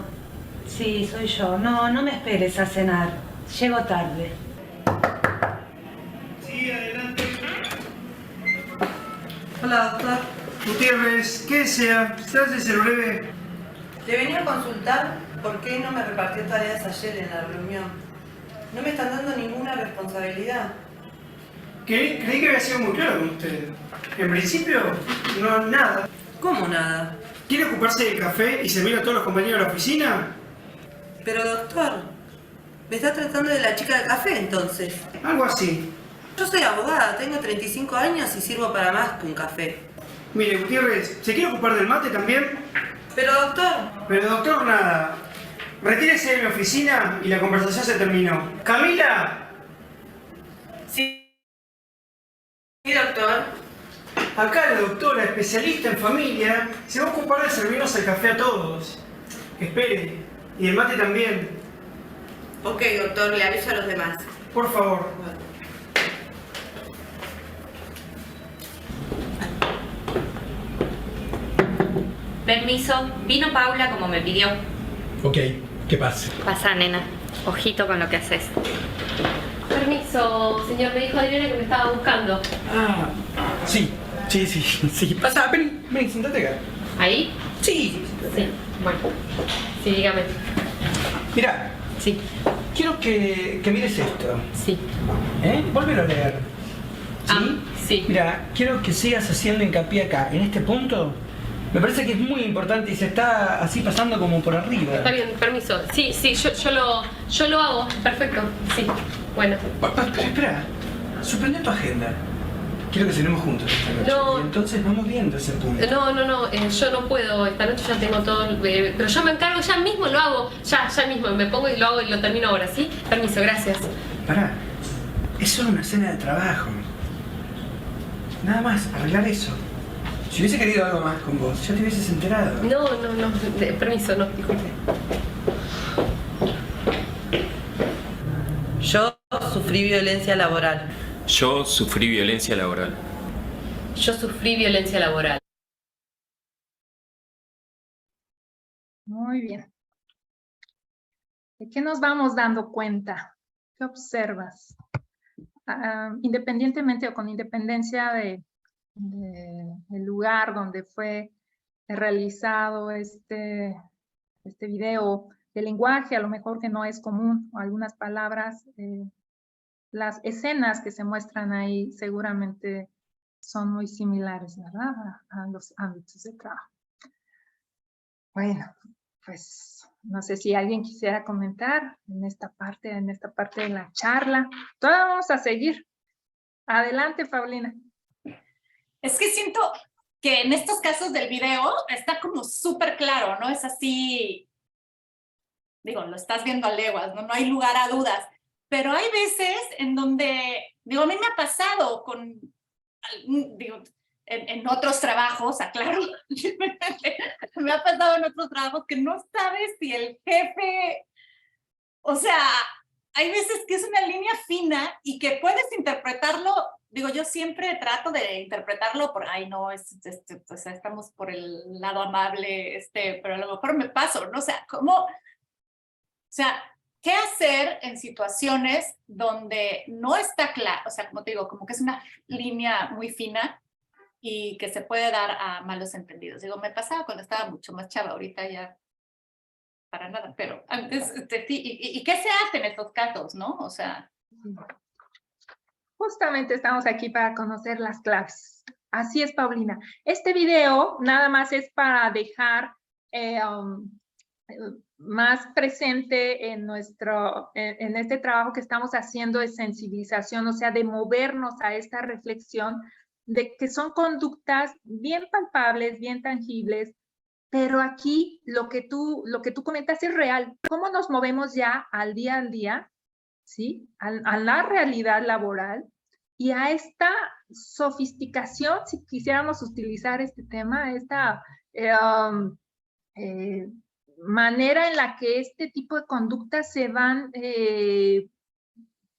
sí, soy yo. No me esperes a cenar. Llego tarde. Sí, adelante. Hola, doctor. Gutiérrez, ¿qué desea? Tráyese breve. Te venía a consultar por qué no me repartió tareas ayer en la reunión. No me están dando ninguna responsabilidad. Creí que había sido muy claro con usted. En principio, no nada. ¿Cómo nada? ¿Quiere ocuparse del café y servir a todos los compañeros de la oficina? Pero doctor, ¿me está tratando de la chica del café entonces? Algo así. Yo soy abogada, tengo 35 años y sirvo para más que un café. Mire, Gutiérrez, ¿se quiere ocupar del mate también? Pero doctor... Pero doctor, nada. Retírese de mi oficina y la conversación se terminó. ¡Camila! Sí, doctor. Acá la doctora, especialista en familia, se va a ocupar de servirnos el café a todos. Espere. Y el mate también. Ok, doctor, le aviso a los demás. Por favor. Permiso, vino Paula como me pidió. Ok, ¿qué pasa? Pasa, nena. Ojito con lo que haces. Permiso, señor, me dijo Adriana que me estaba buscando. Ah, sí. Pasa, ven, sentate acá. ¿Ahí? Sí. Sí, bueno. Sí, dígame. Mira. Sí. Quiero que mires esto. Sí. Vuélvelo a leer. ¿Sí? Sí. Mira, quiero que sigas haciendo hincapié acá, en este punto. Me parece que es muy importante y se está así pasando como por arriba. Está bien, permiso. Sí, yo lo hago. Perfecto. Sí. Bueno. Pero espera, suspende tu agenda. Quiero que cenemos juntos esta noche. No. Y entonces vamos viendo ese punto. No, yo no puedo. Esta noche ya tengo todo. Pero yo me encargo, ya mismo lo hago. Ya mismo me pongo y lo hago y lo termino ahora, ¿sí? Permiso, gracias. Pará, es solo una cena de trabajo. Nada más, arreglar eso. Si hubiese querido algo más con vos, ya te hubieses enterado. No. Permiso, no, disculpe. Yo sufrí violencia laboral. Yo sufrí violencia laboral. Yo sufrí violencia laboral. Muy bien. ¿De qué nos vamos dando cuenta? ¿Qué observas? Independientemente o con independencia del lugar donde fue realizado este video, el lenguaje a lo mejor que no es común, o algunas palabras, las escenas que se muestran ahí seguramente son muy similares, ¿verdad? A los ámbitos de trabajo. Bueno, pues no sé si alguien quisiera comentar en esta parte de la charla. Todavía vamos a seguir. Adelante, Paulina. Es que siento que en estos casos del video está como súper claro, ¿no? Es así, digo, lo estás viendo a leguas, ¿no? No hay lugar a dudas. Pero hay veces en donde, digo, a mí me ha pasado con, digo, en otros trabajos, aclaro, me ha pasado en otros trabajos que no sabes si el jefe, o sea, hay veces que es una línea fina y que puedes interpretarlo, digo, yo siempre trato de interpretarlo por, ay no, o sea, estamos por el lado amable, pero a lo mejor me paso, ¿no? O sea, ¿cómo? O sea, ¿qué hacer en situaciones donde no está claro? O sea, como te digo, como que es una línea muy fina y que se puede dar a malos entendidos. Digo, me pasaba cuando estaba mucho más chava, ahorita ya para nada, pero antes, ¿y qué se hace en estos casos, no? O sea... Justamente estamos aquí para conocer las claves. Así es, Paulina. Este video nada más es para dejar más presente en este trabajo que estamos haciendo de sensibilización, o sea, de movernos a esta reflexión de que son conductas bien palpables, bien tangibles, pero aquí lo que tú comentas es real. ¿Cómo nos movemos ya al día, ¿sí? A la realidad laboral y a esta sofisticación, si quisiéramos utilizar este tema, esta manera en la que este tipo de conductas se van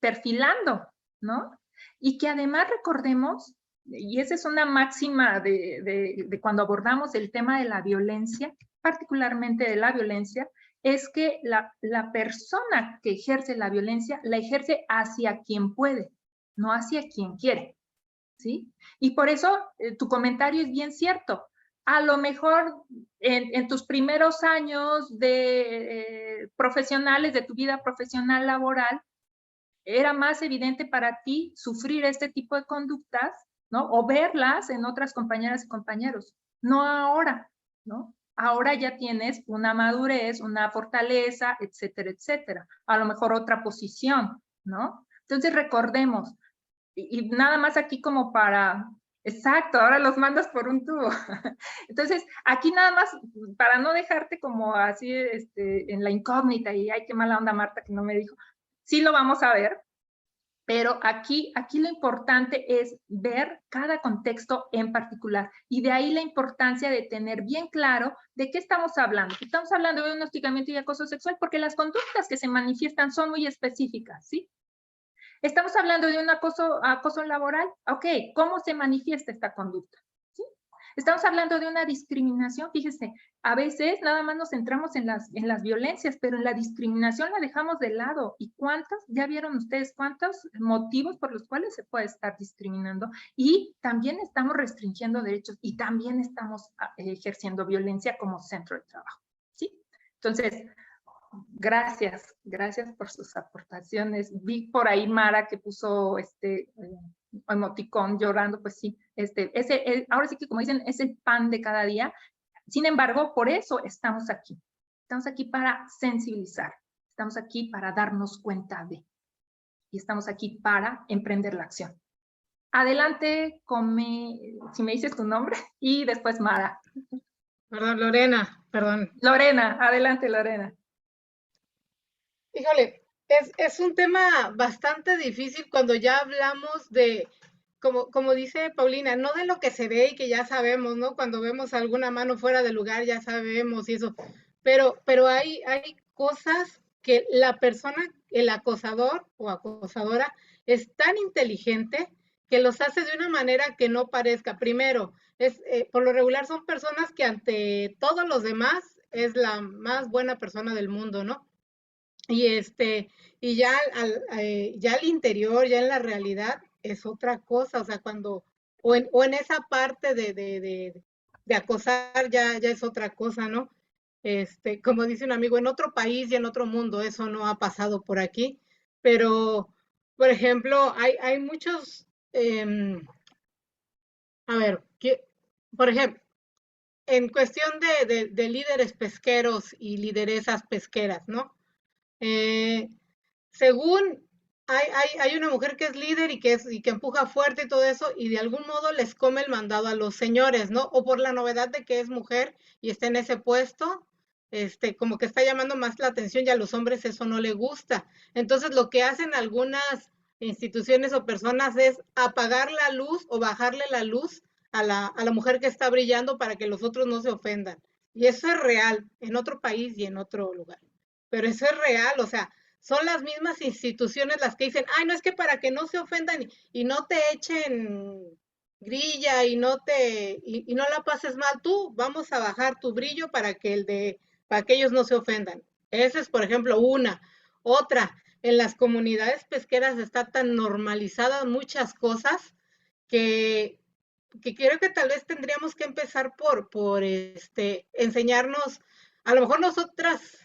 perfilando, ¿no? Y que además recordemos, y esa es una máxima de cuando abordamos el tema de la violencia, particularmente de la violencia, es que la persona que ejerce la violencia la ejerce hacia quien puede, no hacia quien quiere, ¿sí? Y por eso tu comentario es bien cierto. A lo mejor en tus primeros años profesionales, de tu vida profesional laboral, era más evidente para ti sufrir este tipo de conductas, ¿no? O verlas en otras compañeras y compañeros. No ahora, ¿no? Ahora ya tienes una madurez, una fortaleza, etcétera, etcétera. A lo mejor otra posición, ¿no? Entonces recordemos, y nada más aquí como para, exacto, ahora los mandas por un tubo. Entonces, aquí nada más, para no dejarte como así en la incógnita y ay, qué mala onda Marta que no me dijo, sí lo vamos a ver, pero aquí lo importante es ver cada contexto en particular y de ahí la importancia de tener bien claro de qué estamos hablando. Estamos hablando de un hostigamiento y acoso sexual porque las conductas que se manifiestan son muy específicas, ¿sí? Estamos hablando de un acoso laboral. Ok, ¿cómo se manifiesta esta conducta? ¿Sí? Estamos hablando de una discriminación. Fíjese, a veces nada más nos centramos en las violencias, pero en la discriminación la dejamos de lado. ¿Y cuántos? Ya vieron ustedes cuántos motivos por los cuales se puede estar discriminando. Y también estamos restringiendo derechos y también estamos ejerciendo violencia como centro de trabajo. ¿Sí? Entonces, gracias por sus aportaciones. Vi por ahí Mara que puso emoticón llorando, pues sí, ahora sí que como dicen, es el pan de cada día. Sin embargo, por eso estamos aquí. Estamos aquí para sensibilizar, estamos aquí para darnos cuenta de, y estamos aquí para emprender la acción. Adelante, si me dices tu nombre, y después Mara. Perdón, Lorena, perdón. Lorena, adelante Lorena. Híjole, es un tema bastante difícil cuando ya hablamos de, como dice Paulina, no de lo que se ve y que ya sabemos, ¿no? Cuando vemos alguna mano fuera de lugar ya sabemos y eso, pero hay cosas que la persona, el acosador o acosadora, es tan inteligente que los hace de una manera que no parezca. Primero, por lo regular son personas que ante todos los demás es la más buena persona del mundo, ¿no? Y ya al interior, ya en la realidad, es otra cosa, o sea, o en esa parte de acosar ya es otra cosa, ¿no? Como dice un amigo, en otro país y en otro mundo, eso no ha pasado por aquí, pero, por ejemplo, hay muchos, por ejemplo, en cuestión de líderes pesqueros y lideresas pesqueras, ¿no? Según hay una mujer que es líder y que empuja fuerte y todo eso, y de algún modo les come el mandado a los señores, ¿no? O por la novedad de que es mujer y está en ese puesto, como que está llamando más la atención y a los hombres eso no le gusta. Entonces lo que hacen algunas instituciones o personas es apagar la luz o bajarle la luz a la mujer que está brillando para que los otros no se ofendan. Y eso es real en otro país y en otro lugar. Pero eso es real, o sea, son las mismas instituciones las que dicen, ay, no, es que para que no se ofendan y no te echen grilla y no la pases mal tú, vamos a bajar tu brillo para que ellos no se ofendan. Esa es, por ejemplo, una. Otra, en las comunidades pesqueras está tan normalizadas muchas cosas que creo que tal vez tendríamos que empezar por enseñarnos, a lo mejor nosotras,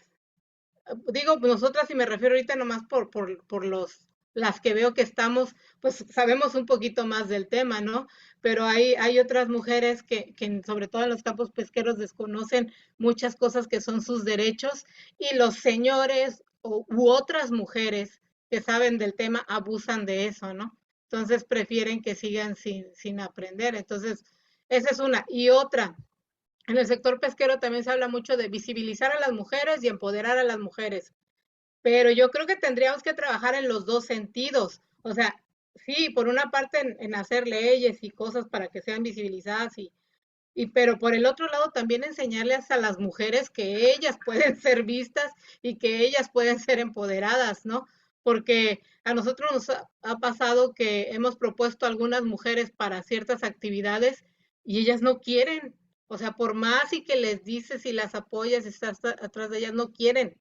digo nosotras y me refiero ahorita nomás por las que veo que estamos, pues sabemos un poquito más del tema, ¿no? Pero hay otras mujeres que sobre todo en los campos pesqueros desconocen muchas cosas que son sus derechos y los señores u otras mujeres que saben del tema abusan de eso, ¿no? Entonces prefieren que sigan sin aprender. Entonces, esa es una. Y otra, en el sector pesquero también se habla mucho de visibilizar a las mujeres y empoderar a las mujeres. Pero yo creo que tendríamos que trabajar en los dos sentidos. O sea, sí, por una parte en hacer leyes y cosas para que sean visibilizadas, pero por el otro lado también enseñarles a las mujeres que ellas pueden ser vistas y que ellas pueden ser empoderadas, ¿no? Porque a nosotros nos ha pasado que hemos propuesto a algunas mujeres para ciertas actividades y ellas no quieren. O sea, por más y que les dices y las apoyas y estás atrás de ellas, no quieren.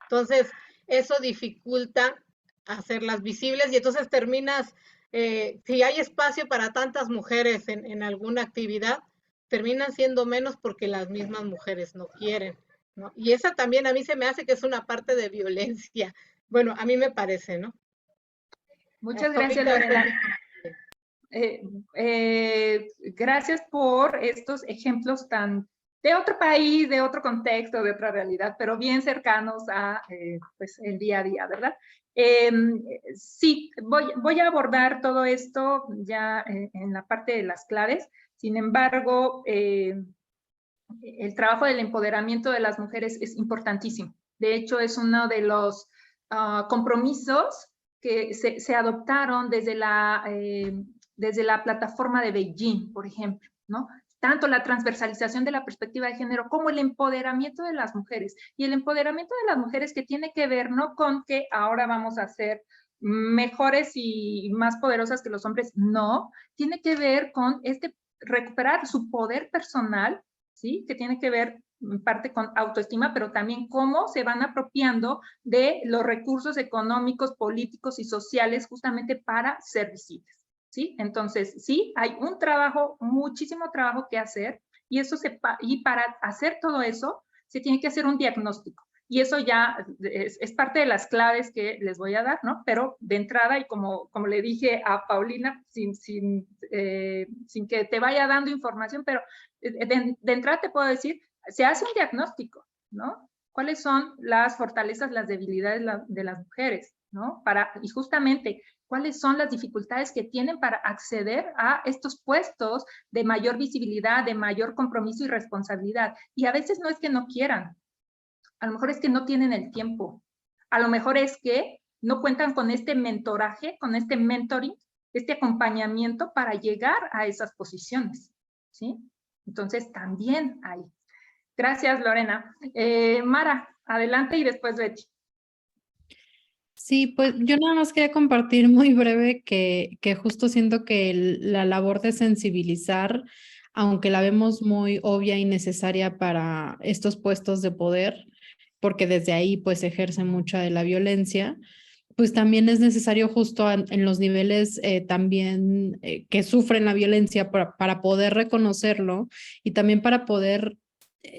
Entonces, eso dificulta hacerlas visibles y entonces terminas, si hay espacio para tantas mujeres en alguna actividad, terminan siendo menos porque las mismas mujeres no quieren, ¿no? Y esa también a mí se me hace que es una parte de violencia. Bueno, a mí me parece, ¿no? Muchas gracias, Lorena. Gracias por estos ejemplos tan de otro país, de otro contexto, de otra realidad, pero bien cercanos a pues el día a día, ¿verdad? Sí, voy a abordar todo esto ya en la parte de las claves. Sin embargo, el trabajo del empoderamiento de las mujeres es importantísimo. De hecho, es uno de los compromisos que se adoptaron desde la plataforma de Beijing, por ejemplo, ¿no? Tanto la transversalización de la perspectiva de género como el empoderamiento de las mujeres. Y el empoderamiento de las mujeres que tiene que ver no con que ahora vamos a ser mejores y más poderosas que los hombres, no, tiene que ver con recuperar su poder personal, ¿sí? Que tiene que ver en parte con autoestima, pero también cómo se van apropiando de los recursos económicos, políticos y sociales justamente para ser visibles. ¿Sí? Entonces, sí, hay un trabajo, muchísimo trabajo que hacer, y para hacer todo eso, se tiene que hacer un diagnóstico. Y eso ya es parte de las claves que les voy a dar, ¿no? Pero de entrada, y como le dije a Paulina, sin que te vaya dando información, pero de entrada te puedo decir, se hace un diagnóstico, ¿no? ¿Cuáles son las fortalezas, las debilidades de las mujeres, ¿no? Y justamente, ¿cuáles son las dificultades que tienen para acceder a estos puestos de mayor visibilidad, de mayor compromiso y responsabilidad? Y a veces no es que no quieran, a lo mejor es que no tienen el tiempo, a lo mejor es que no cuentan con este mentoraje, con este mentoring, este acompañamiento para llegar a esas posiciones, ¿sí? Entonces también hay. Gracias, Lorena. Mara, adelante y después Betty. Sí, pues yo nada más quería compartir muy breve que justo siento que la labor de sensibilizar, aunque la vemos muy obvia y necesaria para estos puestos de poder, porque desde ahí pues ejerce mucha de la violencia, pues también es necesario justo en los niveles también que sufren la violencia para poder reconocerlo y también para poder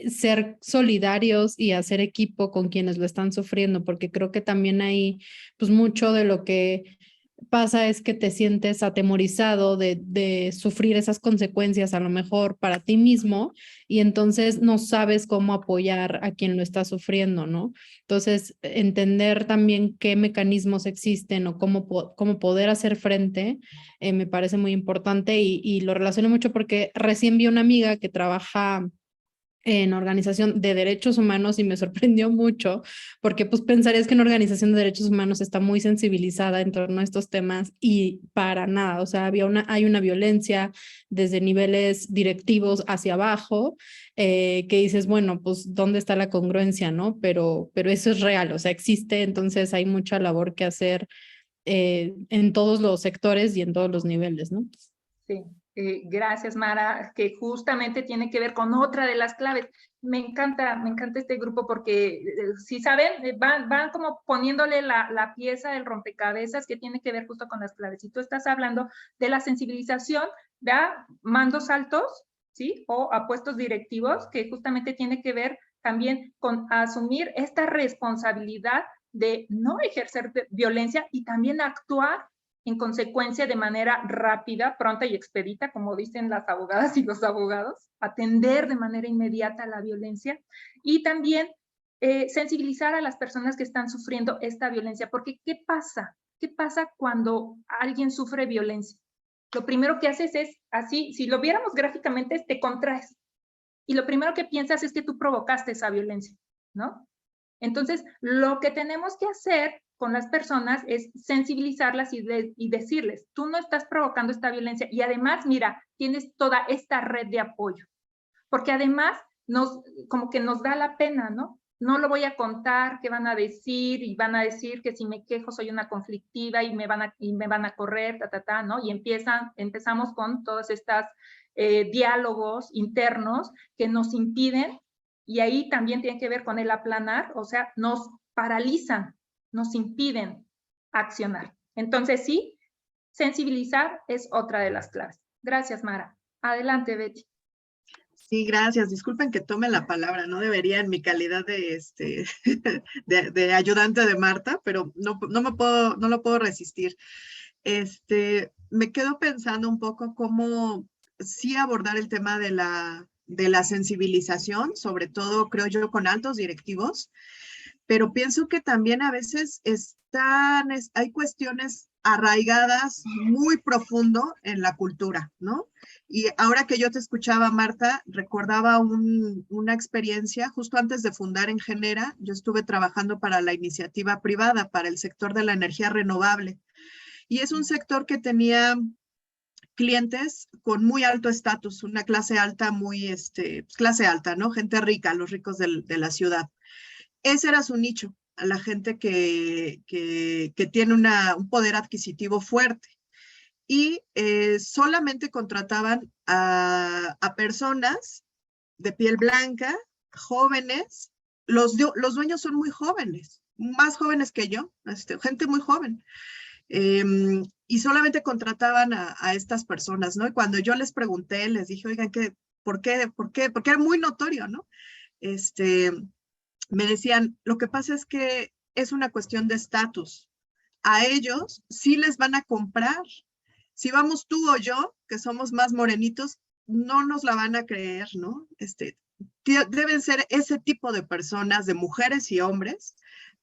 ser solidarios y hacer equipo con quienes lo están sufriendo, porque creo que también hay pues mucho de lo que pasa es que te sientes atemorizado de sufrir esas consecuencias a lo mejor para ti mismo y entonces no sabes cómo apoyar a quien lo está sufriendo, ¿no? Entonces, entender también qué mecanismos existen o cómo poder hacer frente me parece muy importante y lo relaciono mucho porque recién vi una amiga que trabaja en organización de derechos humanos y me sorprendió mucho porque pues pensarías que una organización de derechos humanos está muy sensibilizada en torno a estos temas y para nada, o sea, hay una violencia desde niveles directivos hacia abajo que dices, bueno, pues ¿dónde está la congruencia, no? Pero eso es real, o sea, existe, entonces hay mucha labor que hacer en todos los sectores y en todos los niveles, ¿no? Sí. Gracias, Mara, que justamente tiene que ver con otra de las claves. Me encanta este grupo porque, si saben, van como poniéndole la pieza del rompecabezas que tiene que ver justo con las claves. Y tú estás hablando de la sensibilización de mandos altos, ¿sí? O a puestos directivos, que justamente tiene que ver también con asumir esta responsabilidad de no ejercer violencia y también actuar en consecuencia de manera rápida, pronta y expedita, como dicen las abogadas y los abogados, atender de manera inmediata la violencia y también sensibilizar a las personas que están sufriendo esta violencia, porque ¿qué pasa? ¿Qué pasa cuando alguien sufre violencia? Lo primero que haces es, así, si lo viéramos gráficamente, te contraes y lo primero que piensas es que tú provocaste esa violencia, ¿no? Entonces, lo que tenemos que hacer con las personas es sensibilizarlas y decirles, tú no estás provocando esta violencia y además, mira, tienes toda esta red de apoyo. Porque además, como que nos da la pena, ¿no? No lo voy a contar, qué van a decir, y van a decir que si me quejo soy una conflictiva y me van a correr, ¿no? Y empezamos con todos estos diálogos internos que nos impiden, y ahí también tiene que ver con el aplanar, o sea, nos paralizan, nos impiden accionar. Entonces, sí, sensibilizar es otra de las claves. Gracias, Mara. Adelante, Betty. Sí, gracias. Disculpen que tome la palabra. No debería en mi calidad de ayudante de Marta, pero no lo puedo resistir. Me quedo pensando un poco cómo sí abordar el tema de la sensibilización, sobre todo creo yo con altos directivos, pero pienso que también a veces hay cuestiones arraigadas muy profundo en la cultura, ¿no? Y ahora que yo te escuchaba, Marta, recordaba una experiencia justo antes de fundar en Genera. Yo estuve trabajando para la iniciativa privada, para el sector de la energía renovable. Y es un sector que tenía clientes con muy alto estatus, una clase alta, clase alta, ¿no? Gente rica, los ricos de la ciudad. Ese era su nicho, a la gente que tiene un poder adquisitivo fuerte. Y solamente contrataban a personas de piel blanca, jóvenes. Los dueños son muy jóvenes, más jóvenes que yo, gente muy joven. Y solamente contrataban a estas personas, ¿no? Y cuando yo les pregunté, les dije, oigan, ¿por qué? Porque era muy notorio, ¿no? Me decían, lo que pasa es que es una cuestión de estatus. A ellos sí les van a comprar. Si vamos tú o yo, que somos más morenitos, no nos la van a creer, ¿no? Deben ser ese tipo de personas, de mujeres y hombres,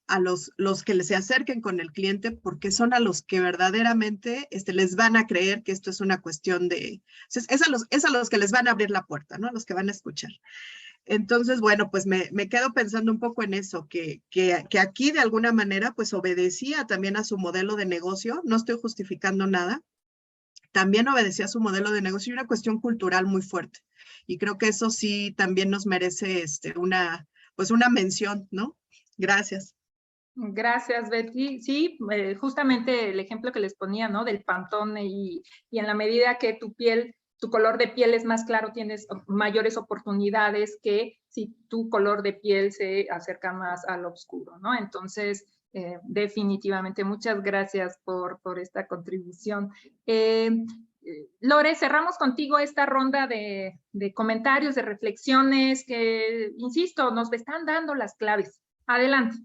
a los que se acerquen con el cliente, porque son a los que verdaderamente les van a creer que esto es una cuestión de... Es a los que les van a abrir la puerta, ¿no? A los que van a escuchar. Entonces, bueno, pues me quedo pensando un poco en eso, que aquí de alguna manera pues obedecía también a su modelo de negocio. No estoy justificando nada. También obedecía a su modelo de negocio y una cuestión cultural muy fuerte. Y creo que eso sí también nos merece una mención, ¿no? Gracias. Gracias, Betty. Sí, justamente el ejemplo que les ponía, ¿no? Del Pantone y en la medida que tu color de piel es más claro, tienes mayores oportunidades que si tu color de piel se acerca más al oscuro, ¿no? Entonces, definitivamente, muchas gracias por esta contribución. Lore, cerramos contigo esta ronda de comentarios, de reflexiones que, insisto, nos están dando las claves. Adelante.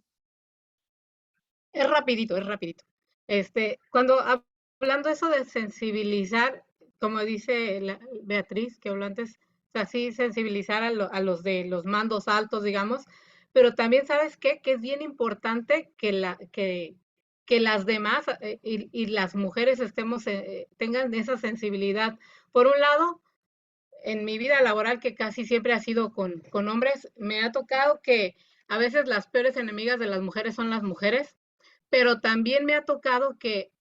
Es rapidito, es rapidito. Cuando hablando eso de sensibilizar, como dice Beatriz, que habló antes, o sea, sí sensibilizar a los de los mandos altos, digamos, pero también, ¿sabes qué? Que es bien importante que las demás y las mujeres tengan esa sensibilidad. Por un lado, en mi vida laboral, que casi siempre ha sido con hombres, me ha tocado que a veces las peores enemigas de las mujeres son las mujeres, pero también me ha tocado que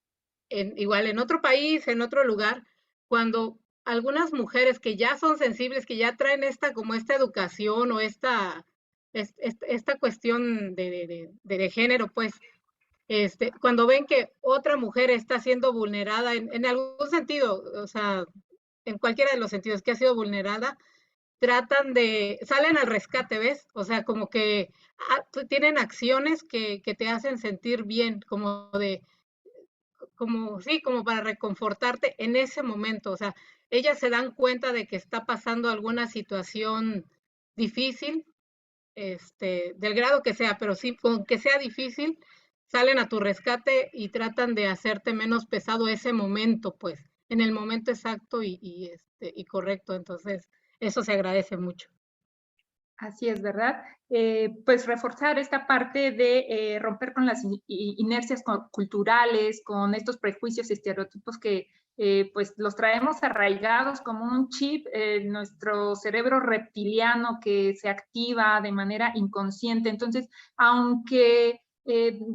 igual en otro país, en otro lugar, cuando algunas mujeres que ya son sensibles, que ya traen esta educación o esta cuestión de género, pues, cuando ven que otra mujer está siendo vulnerada en algún sentido, o sea, en cualquiera de los sentidos que ha sido vulnerada, salen al rescate, ¿ves? O sea, como que tienen acciones que te hacen sentir bien, como para reconfortarte en ese momento. O sea, ellas se dan cuenta de que está pasando alguna situación difícil, del grado que sea, pero sí, con que sea difícil, salen a tu rescate y tratan de hacerte menos pesado ese momento, pues, en el momento exacto y correcto. Entonces, eso se agradece mucho. Así es, ¿verdad? Pues reforzar esta parte de romper con las inercias culturales, con estos prejuicios y estereotipos que pues los traemos arraigados como un chip en nuestro cerebro reptiliano que se activa de manera inconsciente. Entonces, aunque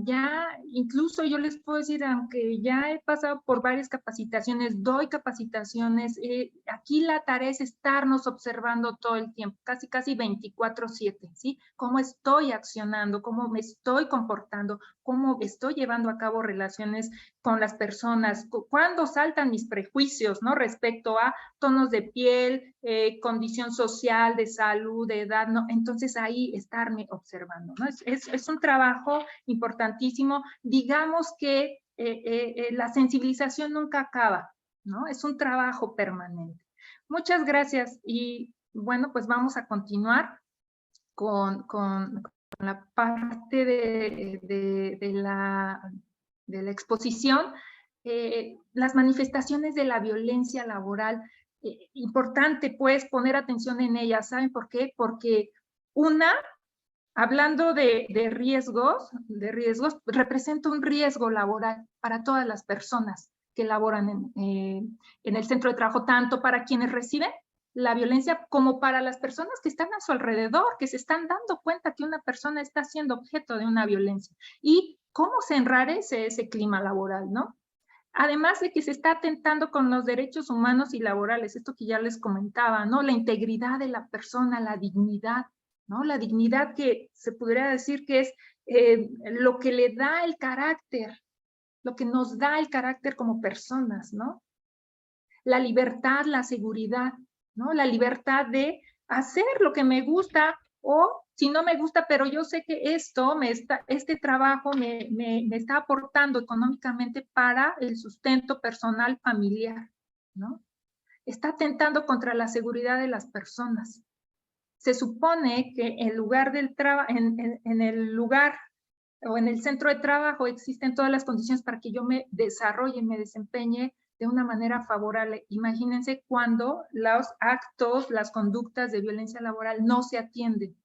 ya, incluso yo les puedo decir, aunque ya he pasado por varias capacitaciones, doy capacitaciones, aquí la tarea es estarnos observando todo el tiempo, casi 24/7, ¿sí? Cómo estoy accionando, cómo me estoy comportando, cómo estoy llevando a cabo relaciones con las personas, cuándo saltan mis prejuicios, ¿no? Respecto a tonos de piel, condición social, de salud, de edad, ¿no? Entonces ahí estarme observando, ¿no? Es un trabajo importantísimo. Digamos que la sensibilización nunca acaba, ¿no? Es un trabajo permanente. Muchas gracias y bueno, pues vamos a continuar con la parte de la exposición. Las manifestaciones de la violencia laboral. importante pues poner atención en ellas. ¿Saben por qué? Porque una, hablando de riesgos, representa un riesgo laboral para todas las personas que laboran en el centro de trabajo, tanto para quienes reciben la violencia como para las personas que están a su alrededor, que se están dando cuenta que una persona está siendo objeto de una violencia. Y cómo se enrarece ese clima laboral, ¿no? Además de que se está atentando con los derechos humanos y laborales, esto que ya les comentaba, ¿no? La integridad de la persona, la dignidad, ¿no? La dignidad que se podría decir que es lo que le da el carácter, lo que nos da el carácter como personas, ¿no? La libertad, la seguridad, ¿no? La libertad de hacer lo que me gusta o si no me gusta, pero yo sé que este trabajo me está aportando económicamente para el sustento personal familiar, ¿no? Está atentando contra la seguridad de las personas. Se supone que en lugar del en el lugar o en el centro de trabajo existen todas las condiciones para que yo me desarrolle, me desempeñe de una manera favorable. Imagínense cuando los actos, las conductas de violencia laboral no se atienden,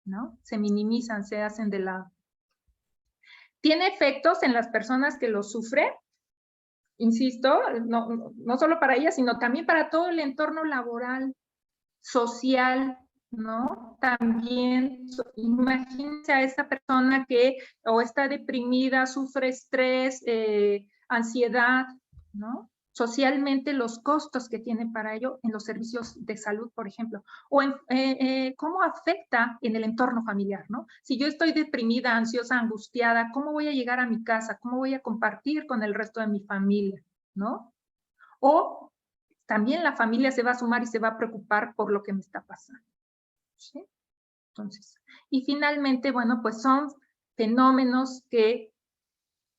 ¿no? Se minimizan, se hacen de lado. Tiene efectos en las personas que lo sufren, insisto, no solo para ellas, sino también para todo el entorno laboral, social, ¿no? También, imagínense a esta persona que o está deprimida, sufre estrés, ansiedad, ¿no? Socialmente los costos que tiene para ello en los servicios de salud, por ejemplo, o cómo afecta en el entorno familiar, ¿no? Si yo estoy deprimida, ansiosa, angustiada, ¿cómo voy a llegar a mi casa? ¿Cómo voy a compartir con el resto de mi familia, ¿no? O también la familia se va a sumar y se va a preocupar por lo que me está pasando, ¿sí? Entonces, y finalmente, bueno, pues son fenómenos que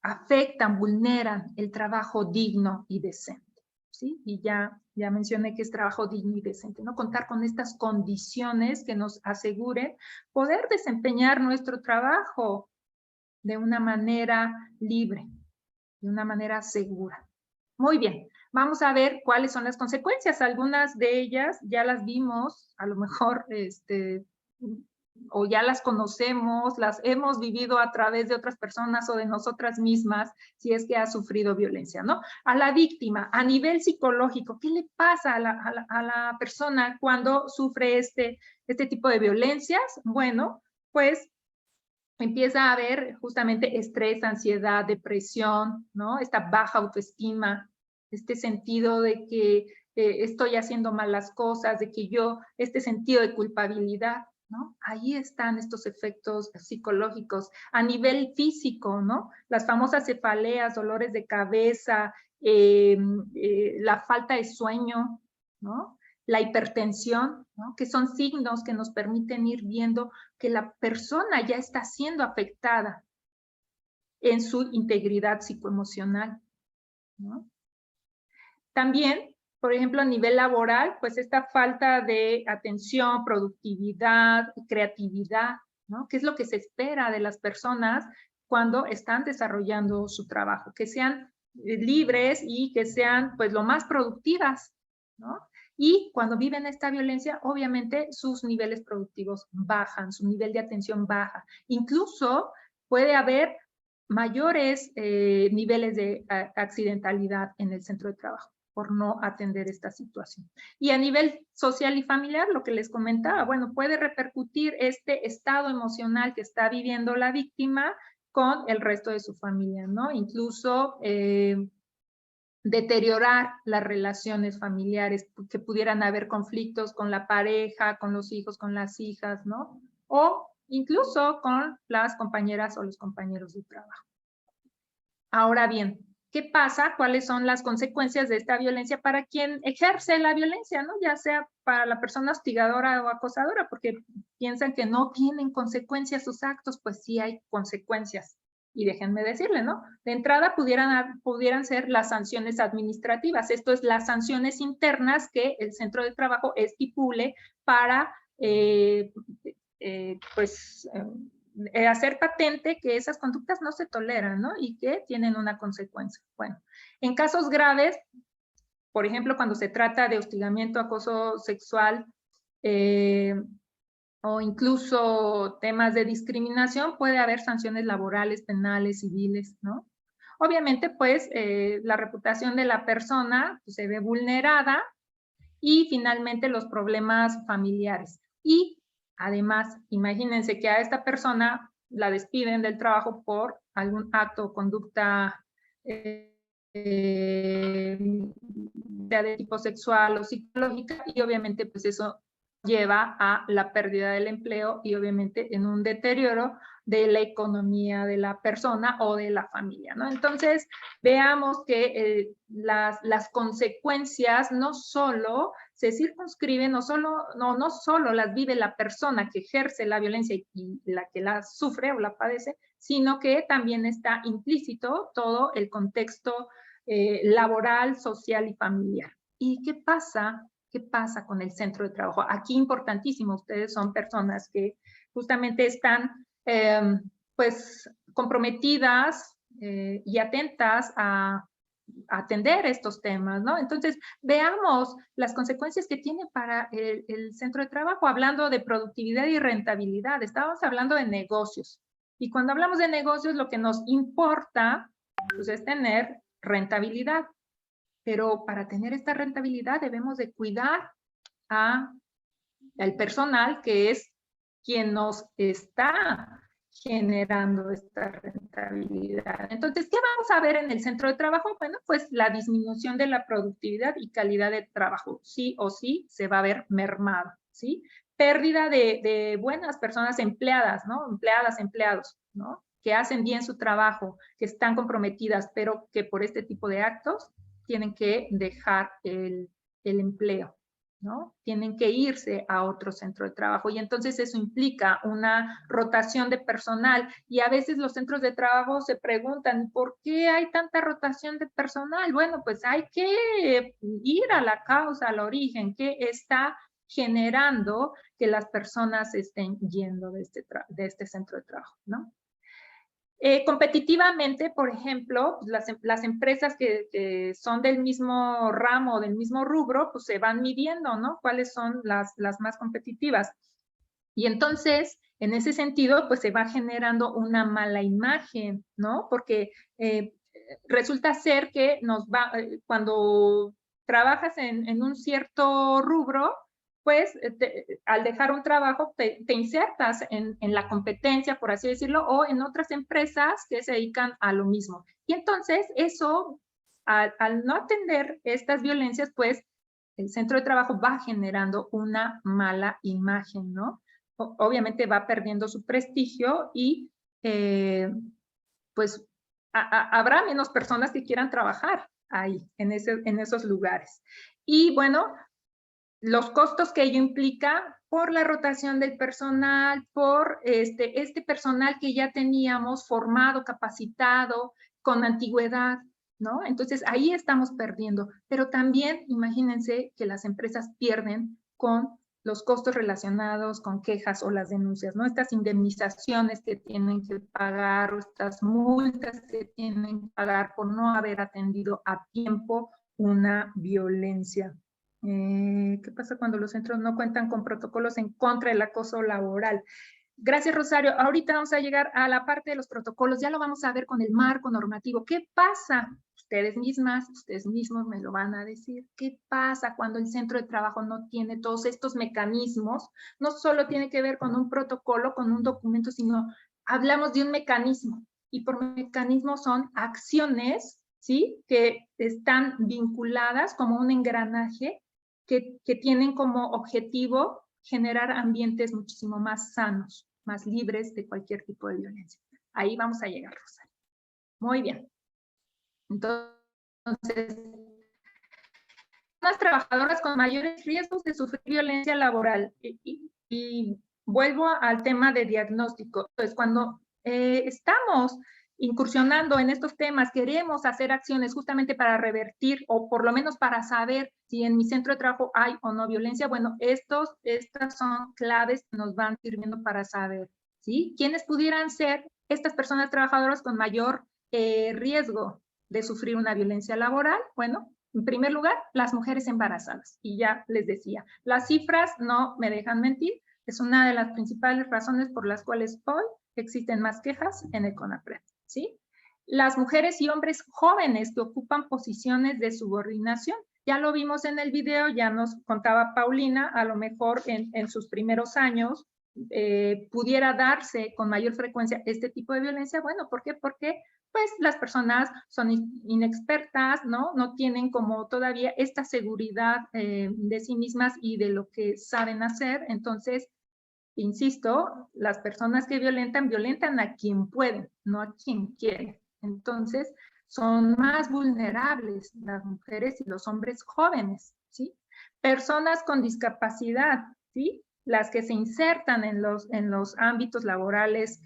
afectan, vulneran el trabajo digno y decente, ¿sí? Y ya mencioné que es trabajo digno y decente, ¿no? Contar con estas condiciones que nos aseguren poder desempeñar nuestro trabajo de una manera libre, de una manera segura. Muy bien, vamos a ver cuáles son las consecuencias. Algunas de ellas ya las vimos, a lo mejor, o ya las conocemos, las hemos vivido a través de otras personas o de nosotras mismas, si es que ha sufrido violencia, ¿no? A la víctima, a nivel psicológico, ¿qué le pasa a la persona cuando sufre este tipo de violencias? Bueno, pues empieza a haber justamente estrés, ansiedad, depresión, ¿no? Esta baja autoestima, este sentido de que estoy haciendo mal las cosas, de que este sentido de culpabilidad, ¿no? Ahí están estos efectos psicológicos. A nivel físico, ¿no? Las famosas cefaleas, dolores de cabeza, la falta de sueño, ¿no? La hipertensión, ¿no? Que son signos que nos permiten ir viendo que la persona ya está siendo afectada en su integridad psicoemocional, ¿no? También, por ejemplo, a nivel laboral, pues esta falta de atención, productividad, creatividad, ¿no? ¿Qué es lo que se espera de las personas cuando están desarrollando su trabajo? Que sean libres y que sean, pues, lo más productivas, ¿no? Y cuando viven esta violencia, obviamente sus niveles productivos bajan, su nivel de atención baja. Incluso puede haber mayores niveles de accidentalidad en el centro de trabajo por no atender esta situación. Y a nivel social y familiar, lo que les comentaba, bueno, puede repercutir este estado emocional que está viviendo la víctima con el resto de su familia, ¿no? Incluso deteriorar las relaciones familiares, que pudieran haber conflictos con la pareja, con los hijos, con las hijas, ¿no? O incluso con las compañeras o los compañeros de trabajo. Ahora bien, ¿qué pasa? ¿Cuáles son las consecuencias de esta violencia para quien ejerce la violencia, ¿no? Ya sea para la persona hostigadora o acosadora, porque piensan que no tienen consecuencias sus actos, pues sí hay consecuencias. Y déjenme decirle, ¿no? De entrada pudieran ser las sanciones administrativas. Esto es las sanciones internas que el centro de trabajo estipule para, hacer patente que esas conductas no se toleran, ¿no? Y que tienen una consecuencia. Bueno, en casos graves, por ejemplo, cuando se trata de hostigamiento, acoso sexual, o incluso temas de discriminación, puede haber sanciones laborales, penales, civiles, ¿no? Obviamente, pues, la reputación de la persona pues, se ve vulnerada y finalmente los problemas familiares. Y además, imagínense que a esta persona la despiden del trabajo por algún acto o conducta de tipo sexual o psicológica, y obviamente pues eso lleva a la pérdida del empleo y obviamente en un deterioro de la economía de la persona o de la familia, ¿no? Entonces, veamos que las consecuencias no solo se circunscriben, no solo las vive la persona que ejerce la violencia y la que la sufre o la padece, sino que también está implícito todo el contexto laboral, social y familiar. ¿Y qué pasa? ¿Qué pasa con el centro de trabajo? Aquí importantísimo, ustedes son personas que justamente están pues comprometidas y atentas a atender estos temas, ¿no? Entonces, veamos las consecuencias que tiene para el centro de trabajo, hablando de productividad y rentabilidad. Estábamos hablando de negocios. Y cuando hablamos de negocios, lo que nos importa pues, es tener rentabilidad. Pero para tener esta rentabilidad debemos de cuidar al personal que es quien nos está generando esta rentabilidad. Entonces, ¿qué vamos a ver en el centro de trabajo? Bueno, pues la disminución de la productividad y calidad de trabajo. Sí o sí se va a ver mermado, ¿sí? Pérdida de buenas personas empleadas, ¿no? Empleadas, empleados, ¿no? Que hacen bien su trabajo, que están comprometidas, pero que por este tipo de actos tienen que dejar el empleo, ¿no? Tienen que irse a otro centro de trabajo y entonces eso implica una rotación de personal y a veces los centros de trabajo se preguntan ¿por qué hay tanta rotación de personal? Bueno, pues hay que ir a la causa, al origen, ¿qué está generando que las personas estén yendo de este centro de trabajo, ¿no? Competitivamente, por ejemplo, las empresas que son del mismo ramo, del mismo rubro, pues se van midiendo, ¿no? ¿Cuáles son las más competitivas? Y entonces, en ese sentido, pues se va generando una mala imagen, ¿no? Porque resulta ser que cuando trabajas en un cierto rubro, pues al dejar un trabajo te insertas en la competencia, por así decirlo, o en otras empresas que se dedican a lo mismo. Y entonces eso, al no atender estas violencias, pues el centro de trabajo va generando una mala imagen, ¿no? Obviamente va perdiendo su prestigio y pues habrá menos personas que quieran trabajar ahí, en esos lugares. Y bueno, los costos que ello implica por la rotación del personal, por este personal que ya teníamos formado, capacitado, con antigüedad, ¿no? Entonces, ahí estamos perdiendo. Pero también, imagínense que las empresas pierden con los costos relacionados con quejas o las denuncias, ¿no? Estas indemnizaciones que tienen que pagar o estas multas que tienen que pagar por no haber atendido a tiempo una violencia. ¿Qué pasa cuando los centros no cuentan con protocolos en contra del acoso laboral? Gracias, Rosario. Ahorita vamos a llegar a la parte de los protocolos. Ya lo vamos a ver con el marco normativo. ¿Qué pasa? Ustedes mismos me lo van a decir. ¿Qué pasa cuando el centro de trabajo no tiene todos estos mecanismos? No solo tiene que ver con un protocolo, con un documento, sino hablamos de un mecanismo. Y por mecanismo son acciones, ¿sí? Que están vinculadas como un engranaje que tienen como objetivo generar ambientes muchísimo más sanos, más libres de cualquier tipo de violencia. Ahí vamos a llegar, Rosario. Muy bien. Entonces, las trabajadoras con mayores riesgos de sufrir violencia laboral. Y vuelvo al tema de diagnóstico. Entonces, cuando estamos incursionando en estos temas, queremos hacer acciones justamente para revertir o por lo menos para saber si en mi centro de trabajo hay o no violencia. Bueno, estas son claves que nos van sirviendo para saber, ¿sí? ¿Quiénes pudieran ser estas personas trabajadoras con mayor riesgo de sufrir una violencia laboral? Bueno, En primer lugar, las mujeres embarazadas. Y ya les decía, las cifras no me dejan mentir. Es una de las principales razones por las cuales hoy existen más quejas en el CONAPRED, ¿sí? Las mujeres y hombres jóvenes que ocupan posiciones de subordinación. Ya lo vimos en el video, ya nos contaba Paulina, a lo mejor en sus primeros años pudiera darse con mayor frecuencia este tipo de violencia. Bueno, ¿por qué? Porque pues las personas son inexpertas, ¿no? No tienen como todavía esta seguridad de sí mismas y de lo que saben hacer. Entonces, insisto, las personas que violentan, violentan a quien pueden, no a quien quieren. Entonces, son más vulnerables las mujeres y los hombres jóvenes, ¿sí? Personas con discapacidad, ¿sí? Las que se insertan en los ámbitos laborales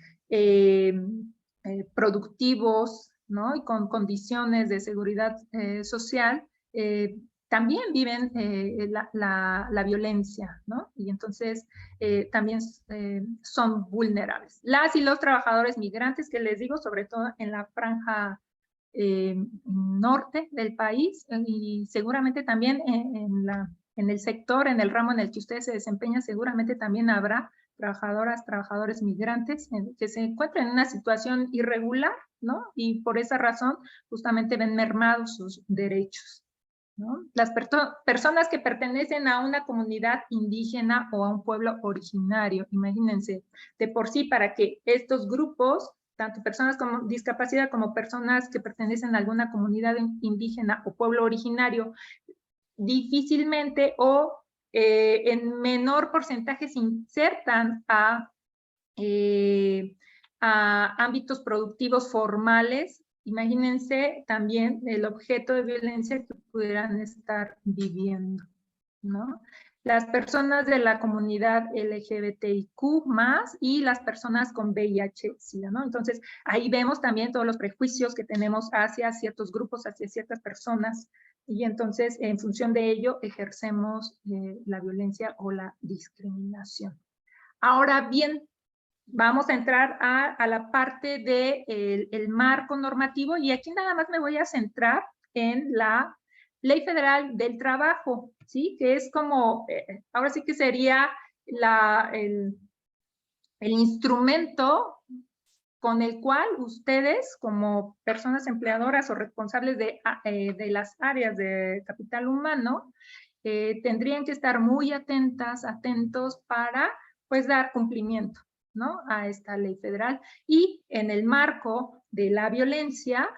productivos, ¿no? Y con condiciones de seguridad social, también viven la violencia, ¿no? Y entonces también son vulnerables. Las y los trabajadores migrantes, que les digo, sobre todo en la franja norte del país y seguramente también en el sector, en el ramo en el que ustedes se desempeñan, seguramente también habrá trabajadoras, trabajadores migrantes que se encuentran en una situación irregular, ¿no? Y por esa razón justamente ven mermados sus derechos, ¿no? Las personas que pertenecen a una comunidad indígena o a un pueblo originario, imagínense, de por sí para que estos grupos, tanto personas con discapacidad como personas que pertenecen a alguna comunidad indígena o pueblo originario, difícilmente o en menor porcentaje se insertan a ámbitos productivos formales. Imagínense también el objeto de violencia que pudieran estar viviendo, ¿no? Las personas de la comunidad LGBTIQ+, y las personas con VIH-Sida, ¿no? Entonces, ahí vemos también todos los prejuicios que tenemos hacia ciertos grupos, hacia ciertas personas, y entonces, en función de ello, ejercemos la violencia o la discriminación. Ahora bien, vamos a entrar a la parte del marco normativo, y aquí nada más me voy a centrar en la Ley Federal del Trabajo, ¿sí? Que es como, ahora sí que sería el instrumento con el cual ustedes, como personas empleadoras o responsables de las áreas de capital humano, tendrían que estar muy atentos para, pues, dar cumplimiento, ¿no? A esta ley federal. Y en el marco de la violencia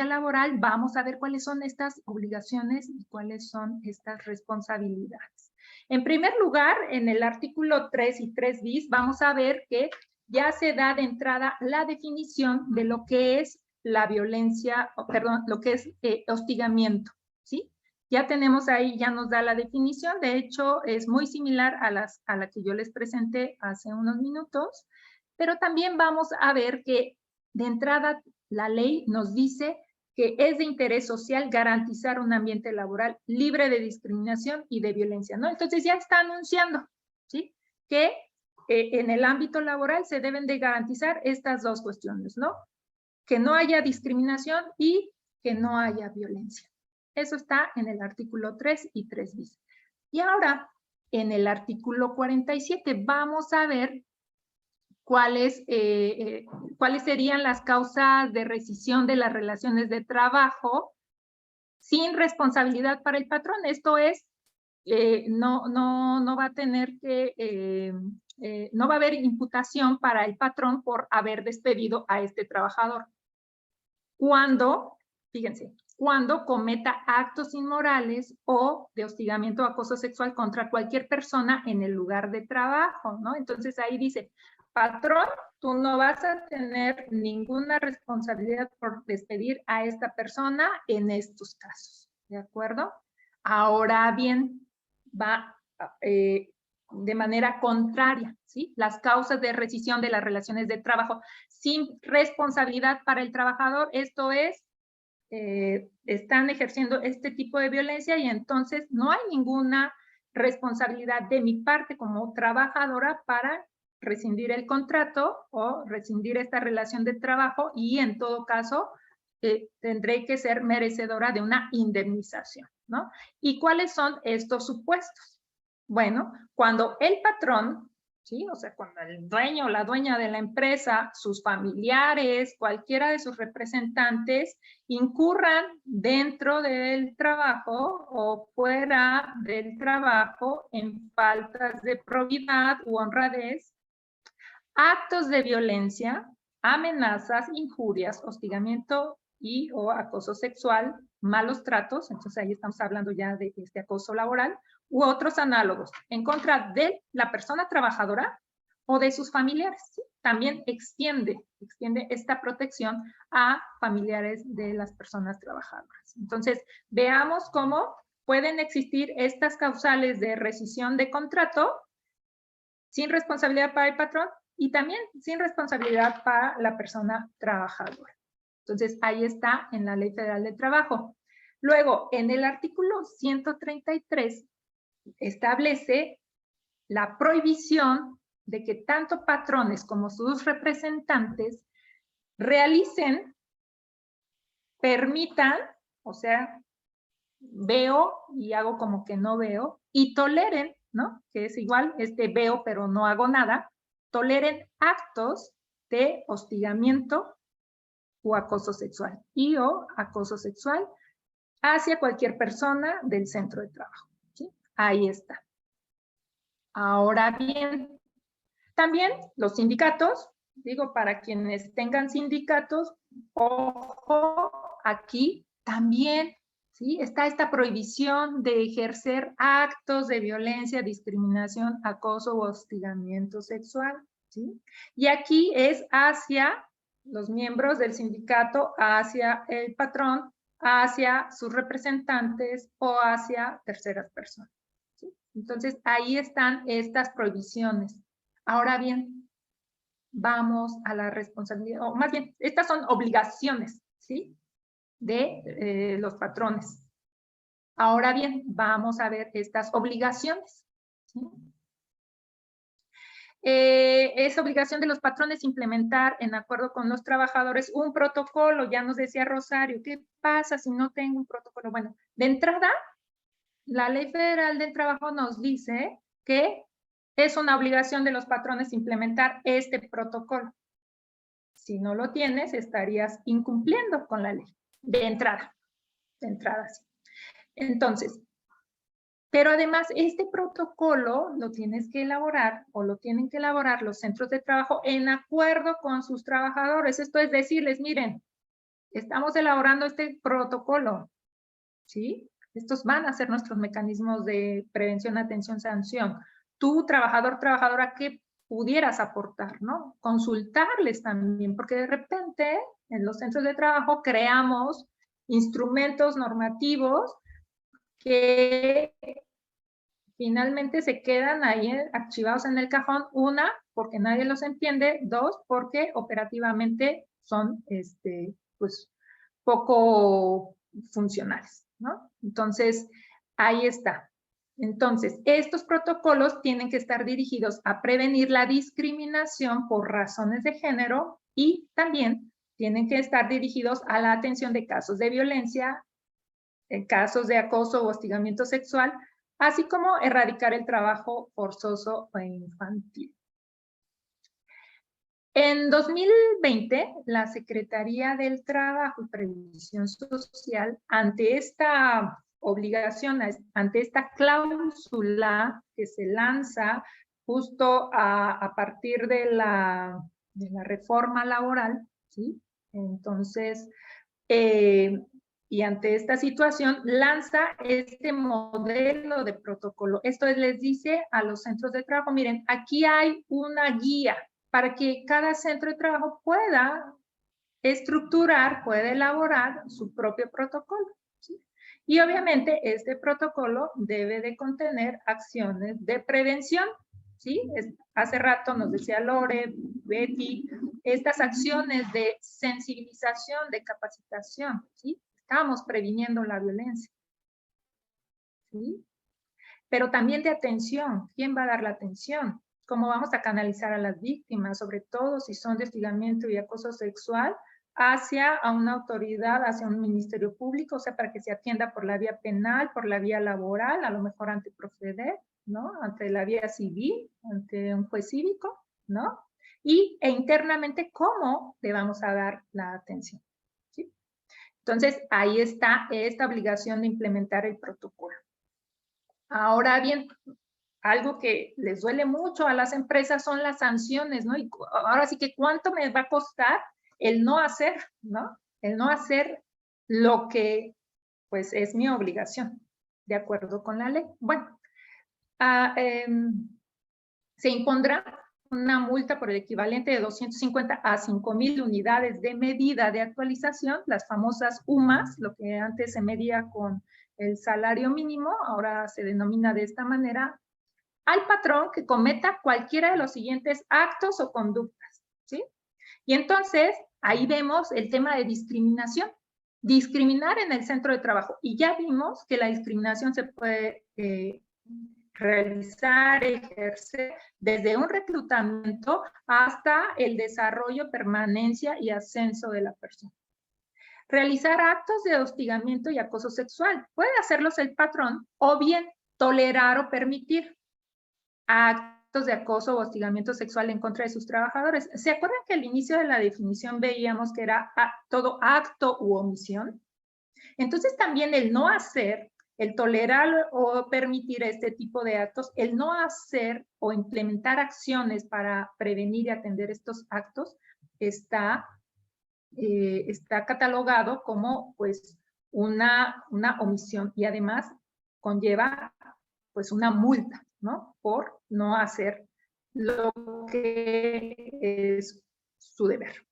laboral, vamos a ver cuáles son estas obligaciones y cuáles son estas responsabilidades. En primer lugar, en el artículo 3 y 3 bis, vamos a ver que ya se da de entrada la definición de lo que es la violencia, perdón, lo que es hostigamiento, ¿sí? Ya tenemos ahí, ya nos da la definición, de hecho es muy similar a la que yo les presenté hace unos minutos, pero también vamos a ver que de entrada la ley nos dice que es de interés social garantizar un ambiente laboral libre de discriminación y de violencia, ¿no? Entonces ya está anunciando, ¿sí? Que en el ámbito laboral se deben de garantizar estas dos cuestiones, ¿no? Que no haya discriminación y que no haya violencia. Eso está en el artículo 3 y 3 bis. Y ahora, en el artículo 47, vamos a ver cuáles serían las causas de rescisión de las relaciones de trabajo sin responsabilidad para el patrón. Esto es, no va a tener que... no va a haber imputación para el patrón por haber despedido a este trabajador. Fíjense, cuando cometa actos inmorales o de hostigamiento o acoso sexual contra cualquier persona en el lugar de trabajo, ¿no? Entonces ahí dice, patrón, tú no vas a tener ninguna responsabilidad por despedir a esta persona en estos casos, ¿de acuerdo? Ahora bien, va de manera contraria, ¿sí? Las causas de rescisión de las relaciones de trabajo sin responsabilidad para el trabajador, esto es, están ejerciendo este tipo de violencia y entonces no hay ninguna responsabilidad de mi parte como trabajadora para rescindir el contrato o rescindir esta relación de trabajo y en todo caso tendré que ser merecedora de una indemnización, ¿no? ¿Y cuáles son estos supuestos? Bueno, cuando el patrón, ¿sí? O sea, cuando el dueño o la dueña de la empresa, sus familiares, cualquiera de sus representantes, incurran dentro del trabajo o fuera del trabajo en faltas de probidad u honradez, actos de violencia, amenazas, injurias, hostigamiento y o acoso sexual, malos tratos, entonces ahí estamos hablando ya de este acoso laboral, u otros análogos en contra de la persona trabajadora o de sus familiares. ¿Sí? También extiende esta protección a familiares de las personas trabajadoras. Entonces, veamos cómo pueden existir estas causales de rescisión de contrato sin responsabilidad para el patrón y también sin responsabilidad para la persona trabajadora. Entonces, ahí está en la Ley Federal del Trabajo. Luego, en el artículo 133, establece la prohibición de que tanto patrones como sus representantes realicen, permitan, o sea, veo y hago como que no veo, y toleren, ¿no? Que es igual, veo pero no hago nada, toleren actos de hostigamiento o acoso sexual y o acoso sexual hacia cualquier persona del centro de trabajo. ¿Sí? Ahí está. Ahora bien, también los sindicatos, digo, para quienes tengan sindicatos, ojo, aquí también, ¿sí? Está esta prohibición de ejercer actos de violencia, discriminación, acoso o hostigamiento sexual, ¿sí? Y aquí es hacia los miembros del sindicato, hacia el patrón, hacia sus representantes o hacia terceras personas. ¿Sí? Entonces, ahí están estas prohibiciones. Ahora bien, vamos a la responsabilidad, o más bien, estas son obligaciones, ¿sí? De los patrones. Ahora bien, vamos a ver estas obligaciones, ¿sí? Es obligación de los patrones implementar en acuerdo con los trabajadores un protocolo. Ya nos decía Rosario, ¿qué pasa si no tengo un protocolo? Bueno, de entrada, la Ley Federal del Trabajo nos dice que es una obligación de los patrones implementar este protocolo. Si no lo tienes, estarías incumpliendo con la ley. De entrada, sí. Entonces, pero además este protocolo lo tienes que elaborar o lo tienen que elaborar los centros de trabajo en acuerdo con sus trabajadores. Esto es decirles, miren, estamos elaborando este protocolo, ¿sí? Estos van a ser nuestros mecanismos de prevención, atención, sanción. Tú, trabajador, trabajadora, ¿qué pudieras aportar, no? Consultarles también, porque de repente en los centros de trabajo creamos instrumentos normativos que finalmente se quedan ahí archivados en el cajón, una, porque nadie los entiende, dos, porque operativamente son pues, poco funcionales, ¿no? Entonces, ahí está. Entonces, estos protocolos tienen que estar dirigidos a prevenir la discriminación por razones de género y también tienen que estar dirigidos a la atención de casos de violencia, casos de acoso o hostigamiento sexual, así como erradicar el trabajo forzoso e infantil. En 2020, la Secretaría del Trabajo y Previsión Social, ante esta obligación, ante esta cláusula que se lanza justo a partir de la reforma laboral, ¿sí? Entonces, y ante esta situación, lanza este modelo de protocolo. Esto les dice a los centros de trabajo, miren, aquí hay una guía para que cada centro de trabajo pueda estructurar, pueda elaborar su propio protocolo, ¿sí? Y obviamente este protocolo debe de contener acciones de prevención, ¿sí? Hace rato nos decía Lore, Betty, estas acciones de sensibilización, de capacitación, ¿sí? Estamos previniendo la violencia, ¿sí? Pero también de atención. ¿Quién va a dar la atención? ¿Cómo vamos a canalizar a las víctimas? Sobre todo si son de hostigamiento y acoso sexual, hacia una autoridad, hacia un ministerio público, o sea, para que se atienda por la vía penal, por la vía laboral, a lo mejor ante Proceder, ¿no? Ante la vía civil, ante un juez cívico, ¿no? E internamente, ¿cómo le vamos a dar la atención? ¿Sí? Entonces, ahí está esta obligación de implementar el protocolo. Ahora bien, algo que les duele mucho a las empresas son las sanciones, ¿no? Y ahora sí que, ¿cuánto me va a costar el no hacer, ¿no? El no hacer lo que, pues, es mi obligación, de acuerdo con la ley. Bueno, se impondrá una multa por el equivalente de 250 a 5,000 unidades de medida de actualización, las famosas UMAS, lo que antes se medía con el salario mínimo, ahora se denomina de esta manera, al patrón que cometa cualquiera de los siguientes actos o conductas, ¿sí? Y entonces, ahí vemos el tema de discriminación. Discriminar en el centro de trabajo. Y ya vimos que la discriminación se puede realizar, ejercer desde un reclutamiento hasta el desarrollo, permanencia y ascenso de la persona. Realizar actos de hostigamiento y acoso sexual. Puede hacerlos el patrón o bien tolerar o permitir actos de acoso o hostigamiento sexual en contra de sus trabajadores. ¿Se acuerdan que al inicio de la definición veíamos que era todo acto u omisión? Entonces también el no hacer, el tolerar o permitir este tipo de actos, el no hacer o implementar acciones para prevenir y atender estos actos está catalogado como pues una omisión y además conlleva pues una multa, ¿no? Por no hacer lo que es su deber.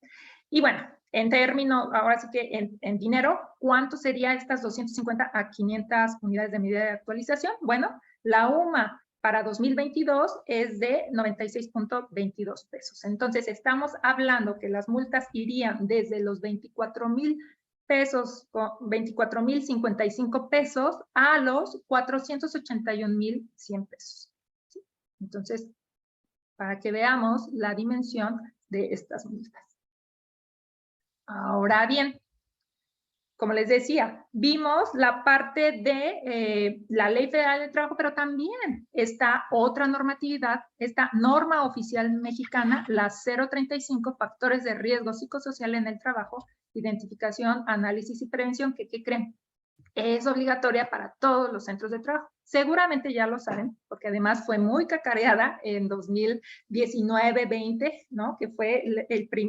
Y bueno, en términos, ahora sí que en dinero, ¿cuánto sería estas 250 a 500 unidades de medida de actualización? Bueno, la UMA para 2022 es de 96.22 pesos. Entonces, estamos hablando que las multas irían desde los 24,000 pesos, 24,055 pesos a los 481,100 pesos. ¿Sí? Entonces, para que veamos la dimensión de estas multas. Ahora bien, como les decía, vimos la parte de la Ley Federal del Trabajo, pero también está otra normatividad, esta norma oficial mexicana, la 035, factores de riesgo psicosocial en el trabajo, identificación, análisis y prevención, que ¿qué creen? Es obligatoria para todos los centros de trabajo. Seguramente ya lo saben, porque además fue muy cacareada en 2019-20, ¿no? Que fue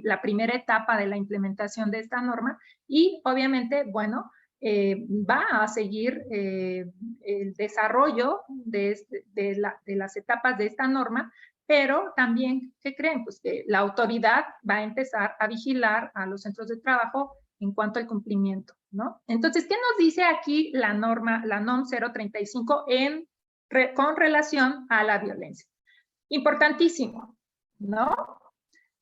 la primera etapa de la implementación de esta norma y obviamente, bueno, va a seguir el desarrollo de las etapas de esta norma, pero también, ¿qué creen? Pues que la autoridad va a empezar a vigilar a los centros de trabajo en cuanto al cumplimiento, ¿no? Entonces, ¿qué nos dice aquí la norma, la NOM 035 con relación a la violencia? Importantísimo, ¿no?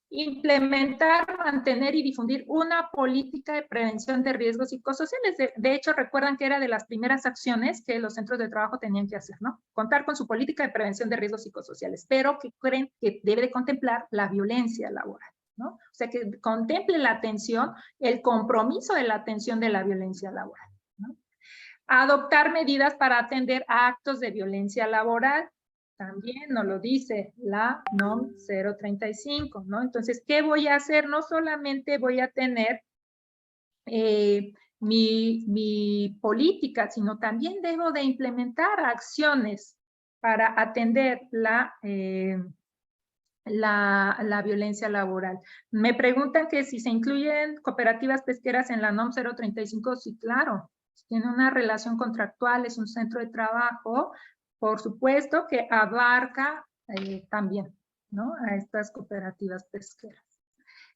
Implementar, mantener y difundir una política de prevención de riesgos psicosociales. De hecho, recuerdan que era de las primeras acciones que los centros de trabajo tenían que hacer, ¿no? Contar con su política de prevención de riesgos psicosociales, pero que creen que debe de contemplar la violencia laboral, ¿no? O sea, que contemple la atención, el compromiso de la atención de la violencia laboral, ¿no? Adoptar medidas para atender a actos de violencia laboral, también nos lo dice la NOM 035, ¿no? Entonces, ¿qué voy a hacer? No solamente voy a tener mi política, sino también debo de implementar acciones para atender la violencia laboral. Me preguntan que si se incluyen cooperativas pesqueras en la NOM 035, sí, claro. Tiene una relación contractual, es un centro de trabajo, por supuesto que abarca también, ¿no? A estas cooperativas pesqueras.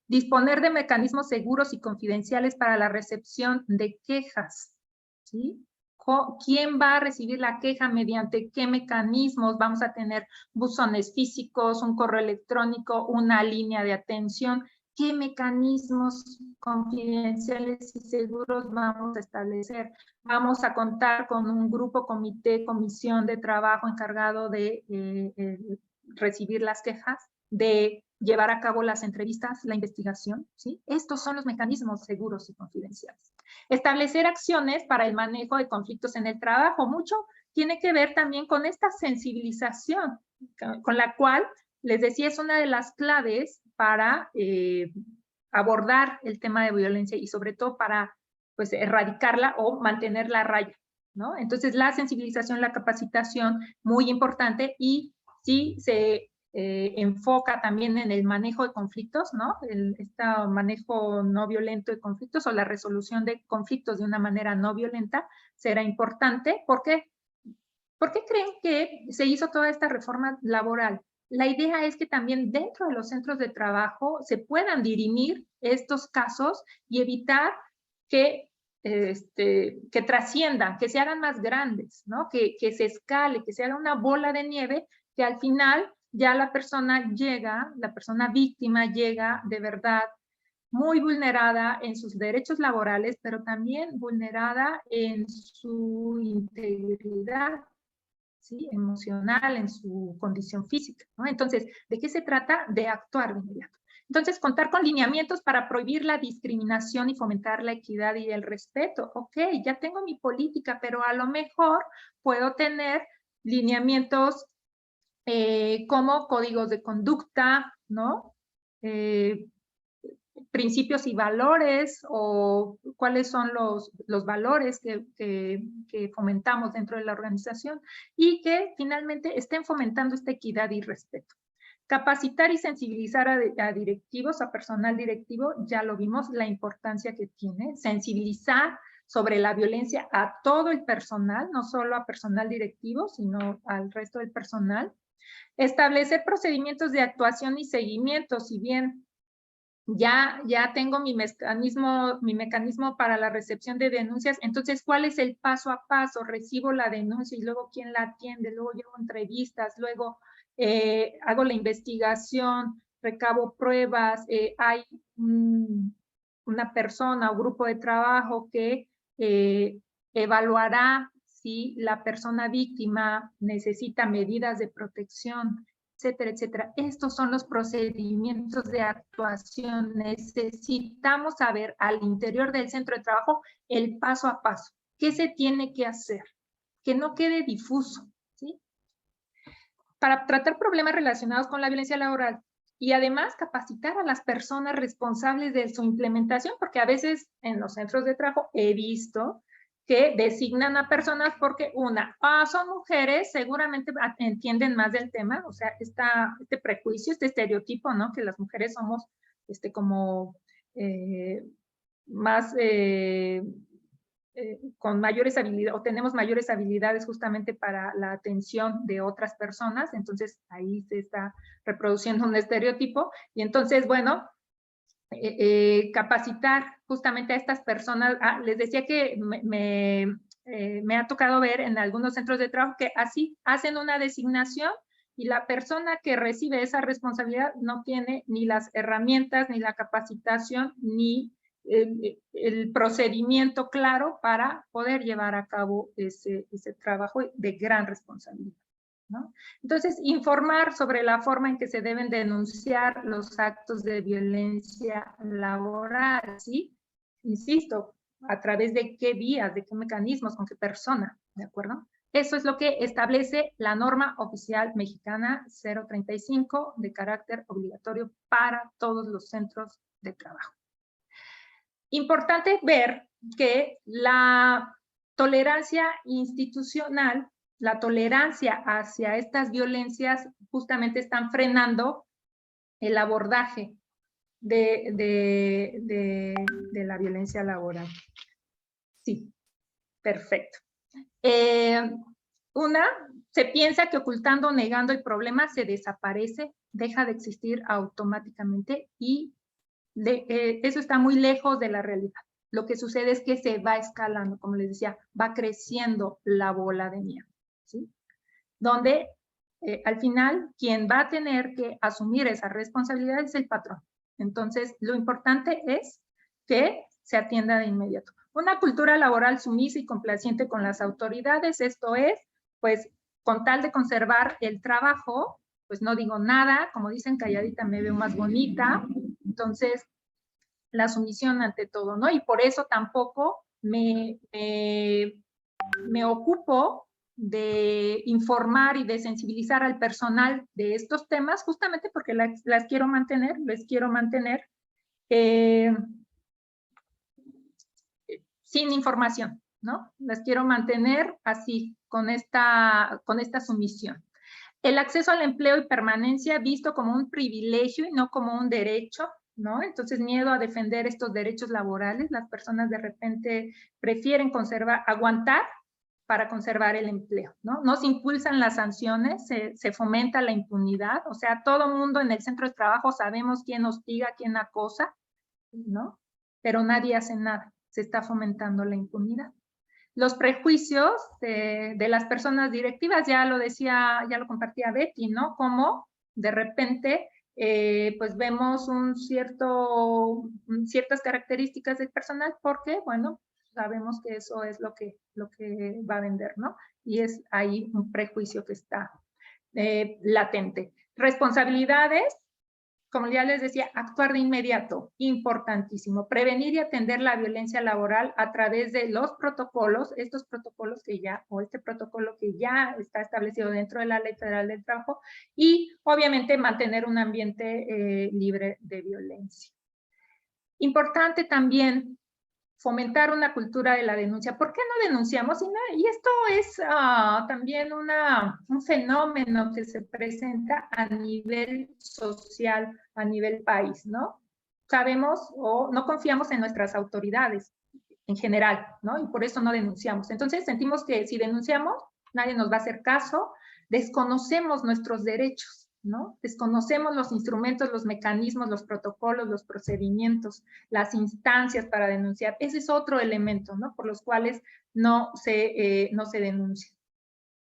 Disponer de mecanismos seguros y confidenciales para la recepción de quejas, ¿sí? ¿Quién va a recibir la queja? ¿Mediante qué mecanismos? Vamos a tener buzones físicos, un correo electrónico, una línea de atención. ¿Qué mecanismos confidenciales y seguros vamos a establecer? Vamos a contar con un grupo, comité, comisión de trabajo encargado de recibir las quejas, de llevar a cabo las entrevistas, la investigación, ¿sí? Estos son los mecanismos seguros y confidenciales. Establecer acciones para el manejo de conflictos en el trabajo. Mucho tiene que ver también con esta sensibilización, con la cual, les decía, es una de las claves para abordar el tema de violencia y sobre todo para pues, erradicarla o mantenerla a raya, ¿no? Entonces, la sensibilización, la capacitación, muy importante, y sí se enfoca también en el manejo de conflictos, ¿no? Este manejo no violento de conflictos o la resolución de conflictos de una manera no violenta será importante. ¿Por qué? ¿Por qué creen que se hizo toda esta reforma laboral? La idea es que también dentro de los centros de trabajo se puedan dirimir estos casos y evitar que trasciendan, que se hagan más grandes, ¿no? Que se escale, que se haga una bola de nieve, que al final ya la persona víctima llega de verdad muy vulnerada en sus derechos laborales, pero también vulnerada en su integridad, ¿sí? Emocional, en su condición física, ¿no? Entonces, ¿de qué se trata? De actuar de inmediato. Entonces, contar con lineamientos para prohibir la discriminación y fomentar la equidad y el respeto. Ok, ya tengo mi política, pero a lo mejor puedo tener lineamientos como códigos de conducta, ¿no? Principios y valores, o cuáles son los valores que fomentamos dentro de la organización, y que finalmente estén fomentando esta equidad y respeto. Capacitar y sensibilizar a directivos, a personal directivo, ya lo vimos, la importancia que tiene. Sensibilizar sobre la violencia a todo el personal, no solo a personal directivo, sino al resto del personal. Establecer procedimientos de actuación y seguimiento. Si bien ya tengo mi mecanismo para la recepción de denuncias, entonces, ¿cuál es el paso a paso? Recibo la denuncia y luego ¿quién la atiende? Luego llevo entrevistas, luego hago la investigación, recabo pruebas, hay una persona o grupo de trabajo que evaluará si la persona víctima necesita medidas de protección, etcétera, etcétera. Estos son los procedimientos de actuación. Necesitamos saber al interior del centro de trabajo el paso a paso. ¿Qué se tiene que hacer? Que no quede difuso, ¿sí? Para tratar problemas relacionados con la violencia laboral y además capacitar a las personas responsables de su implementación, porque a veces en los centros de trabajo he visto que designan a personas porque son mujeres, seguramente entienden más del tema, o sea, este prejuicio, este estereotipo, ¿no? Que las mujeres somos como más con mayores habilidades, o tenemos mayores habilidades justamente para la atención de otras personas, entonces ahí se está reproduciendo un estereotipo, y entonces, bueno, capacitar justamente a estas personas. Les decía que me ha tocado ver en algunos centros de trabajo que así hacen una designación y la persona que recibe esa responsabilidad no tiene ni las herramientas, ni la capacitación, ni el procedimiento claro para poder llevar a cabo ese trabajo de gran responsabilidad, ¿no? Entonces, informar sobre la forma en que se deben denunciar los actos de violencia laboral, ¿sí? Insisto, a través de qué vías, de qué mecanismos, con qué persona, ¿de acuerdo? Eso es lo que establece la norma oficial mexicana 035 de carácter obligatorio para todos los centros de trabajo. Importante ver que la tolerancia institucional, la tolerancia hacia estas violencias justamente están frenando el abordaje de la violencia laboral. Sí, perfecto. Se piensa que ocultando o negando el problema se desaparece, deja de existir automáticamente, y eso está muy lejos de la realidad. Lo que sucede es que se va escalando, como les decía, va creciendo la bola de nieve, ¿sí? Donde al final quien va a tener que asumir esa responsabilidad es el patrón. Entonces, lo importante es que se atienda de inmediato. Una cultura laboral sumisa y complaciente con las autoridades, esto es, pues, con tal de conservar el trabajo, pues no digo nada, como dicen, calladita me veo más bonita. Entonces, la sumisión ante todo, ¿no? Y por eso tampoco me ocupo de informar y de sensibilizar al personal de estos temas, justamente porque les quiero mantener sin información, ¿no? Las quiero mantener así, con esta sumisión. El acceso al empleo y permanencia visto como un privilegio y no como un derecho, ¿no? Entonces, miedo a defender estos derechos laborales. Las personas de repente prefieren aguantar para conservar el empleo, ¿no? No se impulsan las sanciones, se fomenta la impunidad. O sea, todo mundo en el centro de trabajo sabemos quién hostiga, quién acosa, ¿no? Pero nadie hace nada. Se está fomentando la impunidad. Los prejuicios de las personas directivas, ya lo decía, ya lo compartía Betty, ¿no? Como de repente, pues vemos ciertas características del personal porque, bueno, sabemos que eso es lo que va a vender, ¿no? Y es ahí un prejuicio que está latente. Responsabilidades, como ya les decía, actuar de inmediato, importantísimo. Prevenir y atender la violencia laboral a través de los protocolos, estos protocolos que ya, o este protocolo que ya está establecido dentro de la Ley Federal del Trabajo, y obviamente mantener un ambiente libre de violencia. Importante también fomentar una cultura de la denuncia. ¿Por qué no denunciamos? Y esto es también un fenómeno que se presenta a nivel social, a nivel país, ¿no? Sabemos o no confiamos en nuestras autoridades en general, ¿no? Y por eso no denunciamos. Entonces sentimos que si denunciamos, nadie nos va a hacer caso, desconocemos nuestros derechos, ¿no? Desconocemos los instrumentos, los mecanismos, los protocolos, los procedimientos, las instancias para denunciar. Ese es otro elemento, ¿no? Por los cuales no se denuncia.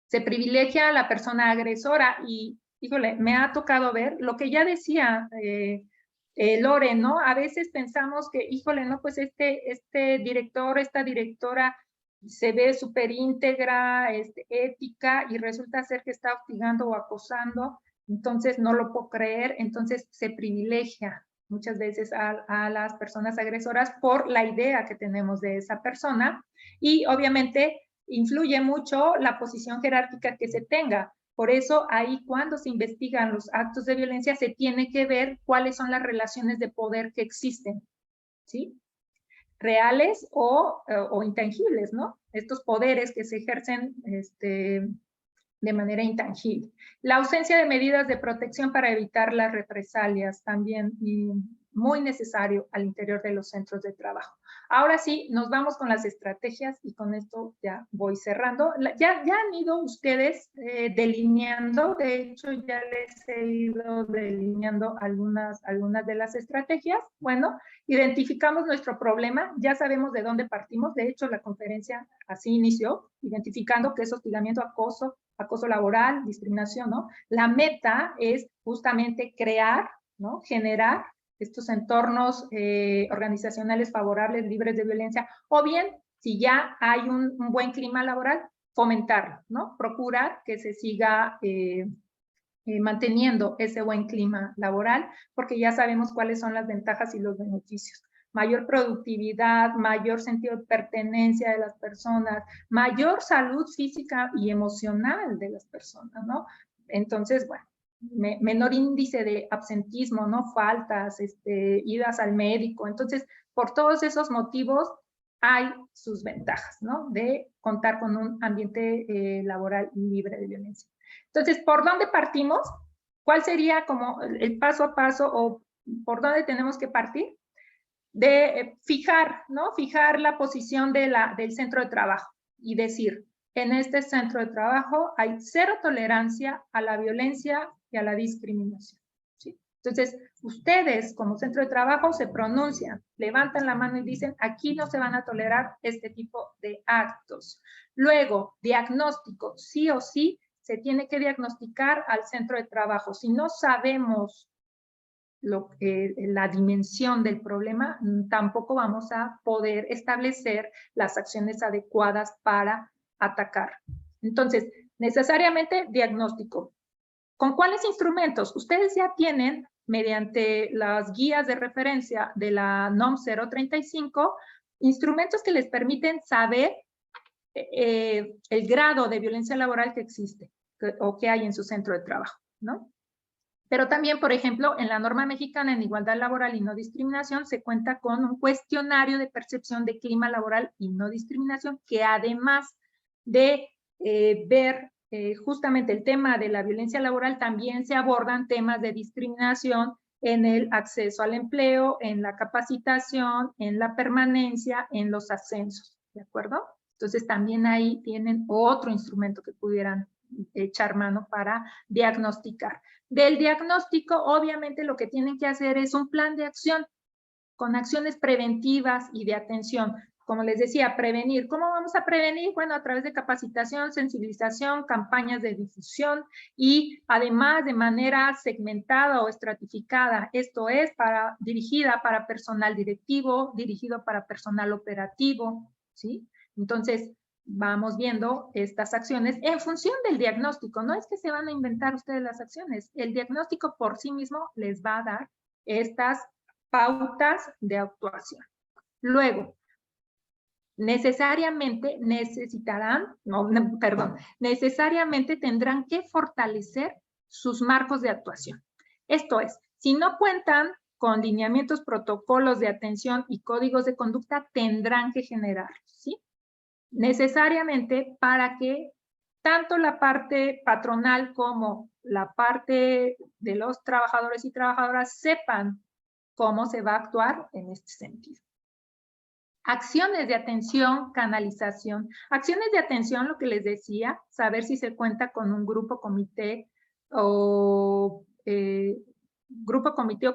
Se privilegia a la persona agresora y, híjole, me ha tocado ver lo que ya decía Lore, ¿no? A veces pensamos que, híjole, no, pues este director, esta directora se ve súper íntegra, ética, y resulta ser que está hostigando o acosando. Entonces no lo puedo creer. Entonces se privilegia muchas veces a las personas agresoras por la idea que tenemos de esa persona, y obviamente influye mucho la posición jerárquica que se tenga. Por eso ahí, cuando se investigan los actos de violencia, se tiene que ver cuáles son las relaciones de poder que existen, ¿sí? Reales o intangibles, ¿no? Estos poderes que se ejercen de manera intangible. La ausencia de medidas de protección para evitar las represalias, también muy necesario al interior de los centros de trabajo. Ahora sí, nos vamos con las estrategias y con esto ya voy cerrando. Ya han ido ustedes delineando, de hecho ya les he ido delineando algunas de las estrategias. Bueno, identificamos nuestro problema, ya sabemos de dónde partimos. De hecho, la conferencia así inició, identificando que es hostigamiento, acoso laboral, discriminación, ¿no? La meta es justamente crear, ¿no? Generar estos entornos organizacionales favorables, libres de violencia, o bien, si ya hay un buen clima laboral, fomentarlo, ¿no? Procurar que se siga manteniendo ese buen clima laboral, porque ya sabemos cuáles son las ventajas y los beneficios. Mayor productividad, mayor sentido de pertenencia de las personas, mayor salud física y emocional de las personas, ¿no? Entonces, bueno, menor índice de absentismo, ¿no? Faltas, idas al médico. Entonces, por todos esos motivos hay sus ventajas, ¿no? De contar con un ambiente laboral libre de violencia. Entonces, ¿por dónde partimos? ¿Cuál sería como el paso a paso o por dónde tenemos que partir? De fijar, ¿no? Fijar la posición del centro de trabajo y decir, en este centro de trabajo hay cero tolerancia a la violencia y a la discriminación, ¿sí? Entonces, ustedes como centro de trabajo se pronuncian, levantan la mano y dicen, aquí no se van a tolerar este tipo de actos. Luego, diagnóstico, sí o sí, se tiene que diagnosticar al centro de trabajo. Si no sabemos la dimensión del problema, tampoco vamos a poder establecer las acciones adecuadas para atacar. Entonces, necesariamente diagnóstico. ¿Con cuáles instrumentos? Ustedes ya tienen, mediante las guías de referencia de la NOM 035, instrumentos que les permiten saber el grado de violencia laboral que existe o que hay en su centro de trabajo, ¿no? Pero también, por ejemplo, en la norma mexicana en igualdad laboral y no discriminación se cuenta con un cuestionario de percepción de clima laboral y no discriminación que además de ver justamente el tema de la violencia laboral, también se abordan temas de discriminación en el acceso al empleo, en la capacitación, en la permanencia, en los ascensos, ¿de acuerdo? Entonces también ahí tienen otro instrumento que pudieran echar mano para diagnosticar. Del diagnóstico, obviamente lo que tienen que hacer es un plan de acción con acciones preventivas y de atención. Como les decía, prevenir. ¿Cómo vamos a prevenir? Bueno, a través de capacitación, sensibilización, campañas de difusión y además de manera segmentada o estratificada. Esto es dirigida para personal directivo, dirigido para personal operativo, ¿sí? Entonces, vamos viendo estas acciones en función del diagnóstico. No es que se van a inventar ustedes las acciones. El diagnóstico por sí mismo les va a dar estas pautas de actuación. Luego, necesariamente tendrán que fortalecer sus marcos de actuación. Esto es, si no cuentan con lineamientos, protocolos de atención y códigos de conducta, tendrán que generarlos, ¿sí? Necesariamente para que tanto la parte patronal como la parte de los trabajadores y trabajadoras sepan cómo se va a actuar en este sentido. Acciones de atención, canalización. Acciones de atención, lo que les decía, saber si se cuenta con un grupo, comité o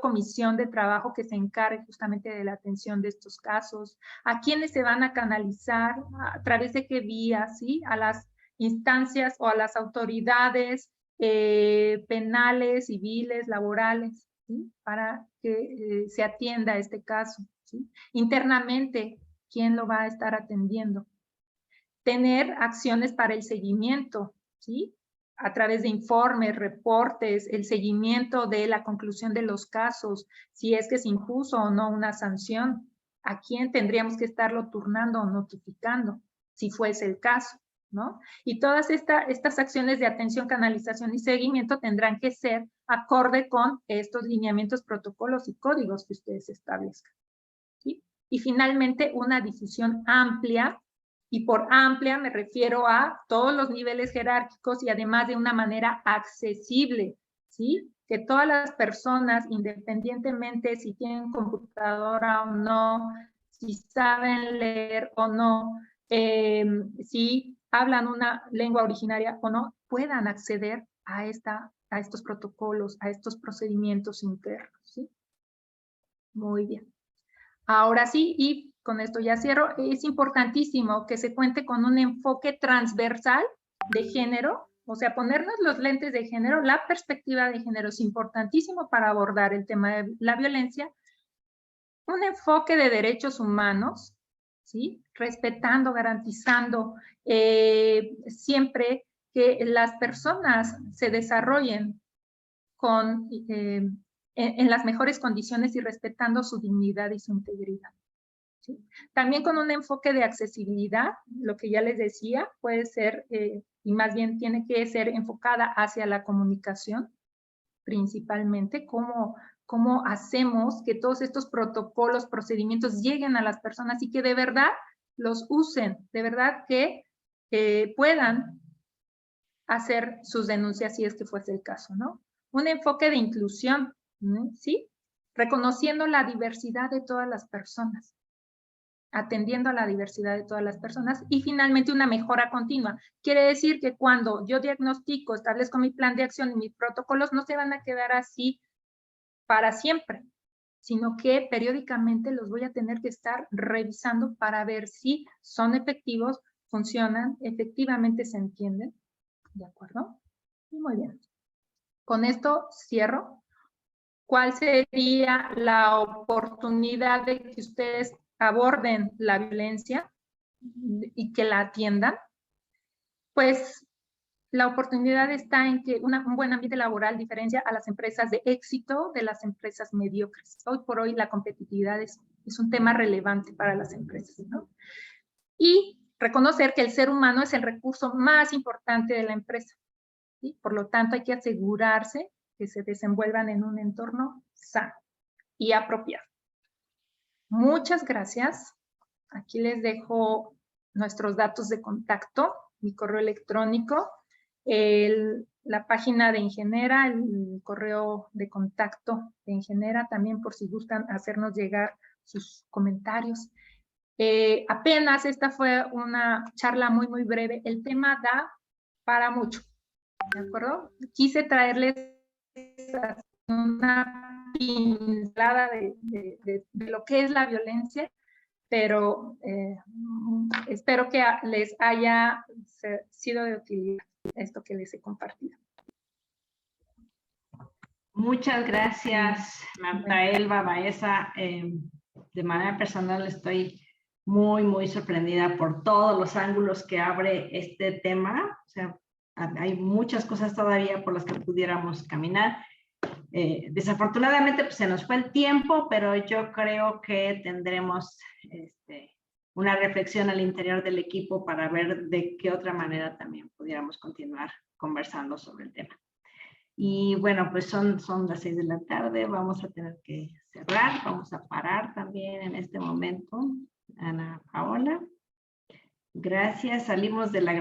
comisión de trabajo que se encargue justamente de la atención de estos casos. A quiénes se van a canalizar, a través de qué vías, ¿sí? A las instancias o a las autoridades penales, civiles, laborales, ¿sí? Para que se atienda este caso, ¿sí? Internamente, ¿quién lo va a estar atendiendo? Tener acciones para el seguimiento, ¿sí? A través de informes, reportes, el seguimiento de la conclusión de los casos, si es que se impuso o no una sanción, a quién tendríamos que estarlo turnando o notificando, si fuese el caso, ¿no? Y todas estas acciones de atención, canalización y seguimiento tendrán que ser acorde con estos lineamientos, protocolos y códigos que ustedes establezcan, ¿sí? Y finalmente, una difusión amplia. Y por amplia me refiero a todos los niveles jerárquicos y además de una manera accesible, ¿sí? Que todas las personas, independientemente si tienen computadora o no, si saben leer o no, si hablan una lengua originaria o no, puedan acceder a estos protocolos, a estos procedimientos internos, ¿sí? Muy bien. Ahora sí, y con esto ya cierro, es importantísimo que se cuente con un enfoque transversal de género, o sea, ponernos los lentes de género, la perspectiva de género es importantísimo para abordar el tema de la violencia, un enfoque de derechos humanos, ¿sí? Respetando, garantizando siempre que las personas se desarrollen en las mejores condiciones y respetando su dignidad y su integridad, ¿sí? También con un enfoque de accesibilidad, lo que ya les decía, puede ser, y más bien tiene que ser enfocada hacia la comunicación, principalmente, cómo hacemos que todos estos protocolos, procedimientos lleguen a las personas y que de verdad los usen, de verdad que puedan hacer sus denuncias si es que fuese el caso, ¿no? Un enfoque de inclusión, ¿sí? Reconociendo la diversidad de todas las personas, atendiendo a la diversidad de todas las personas y finalmente una mejora continua. Quiere decir que cuando yo diagnostico, establezco mi plan de acción y mis protocolos, no se van a quedar así para siempre, sino que periódicamente los voy a tener que estar revisando para ver si son efectivos, funcionan, efectivamente se entienden, ¿de acuerdo? Muy bien. Con esto cierro. ¿Cuál sería la oportunidad de que ustedes aborden la violencia y que la atiendan? Pues la oportunidad está en que un buen ambiente laboral diferencia a las empresas de éxito de las empresas mediocres. Hoy por hoy la competitividad es un tema relevante para las empresas, ¿no? Y reconocer que el ser humano es el recurso más importante de la empresa, ¿sí? Por lo tanto, hay que asegurarse que se desenvuelvan en un entorno sano y apropiado. Muchas gracias. Aquí les dejo nuestros datos de contacto, mi correo electrónico, la página de Ingenera, el correo de contacto de Ingenera, también por si gustan hacernos llegar sus comentarios. Apenas esta fue una charla muy, muy breve. El tema da para mucho, ¿de acuerdo? Quise traerles una pincelada de lo que es la violencia, pero espero que les haya sido de utilidad esto que les he compartido. Muchas gracias, Marta Elba Baeza. De manera personal estoy muy, muy sorprendida por todos los ángulos que abre este tema. O sea, hay muchas cosas todavía por las que pudiéramos caminar. Desafortunadamente pues, se nos fue el tiempo, pero yo creo que tendremos una reflexión al interior del equipo para ver de qué otra manera también pudiéramos continuar conversando sobre el tema. Y bueno, pues son las 6 de la tarde, vamos a tener que cerrar, vamos a parar también en este momento. Ana Paola, gracias, salimos de la grabación.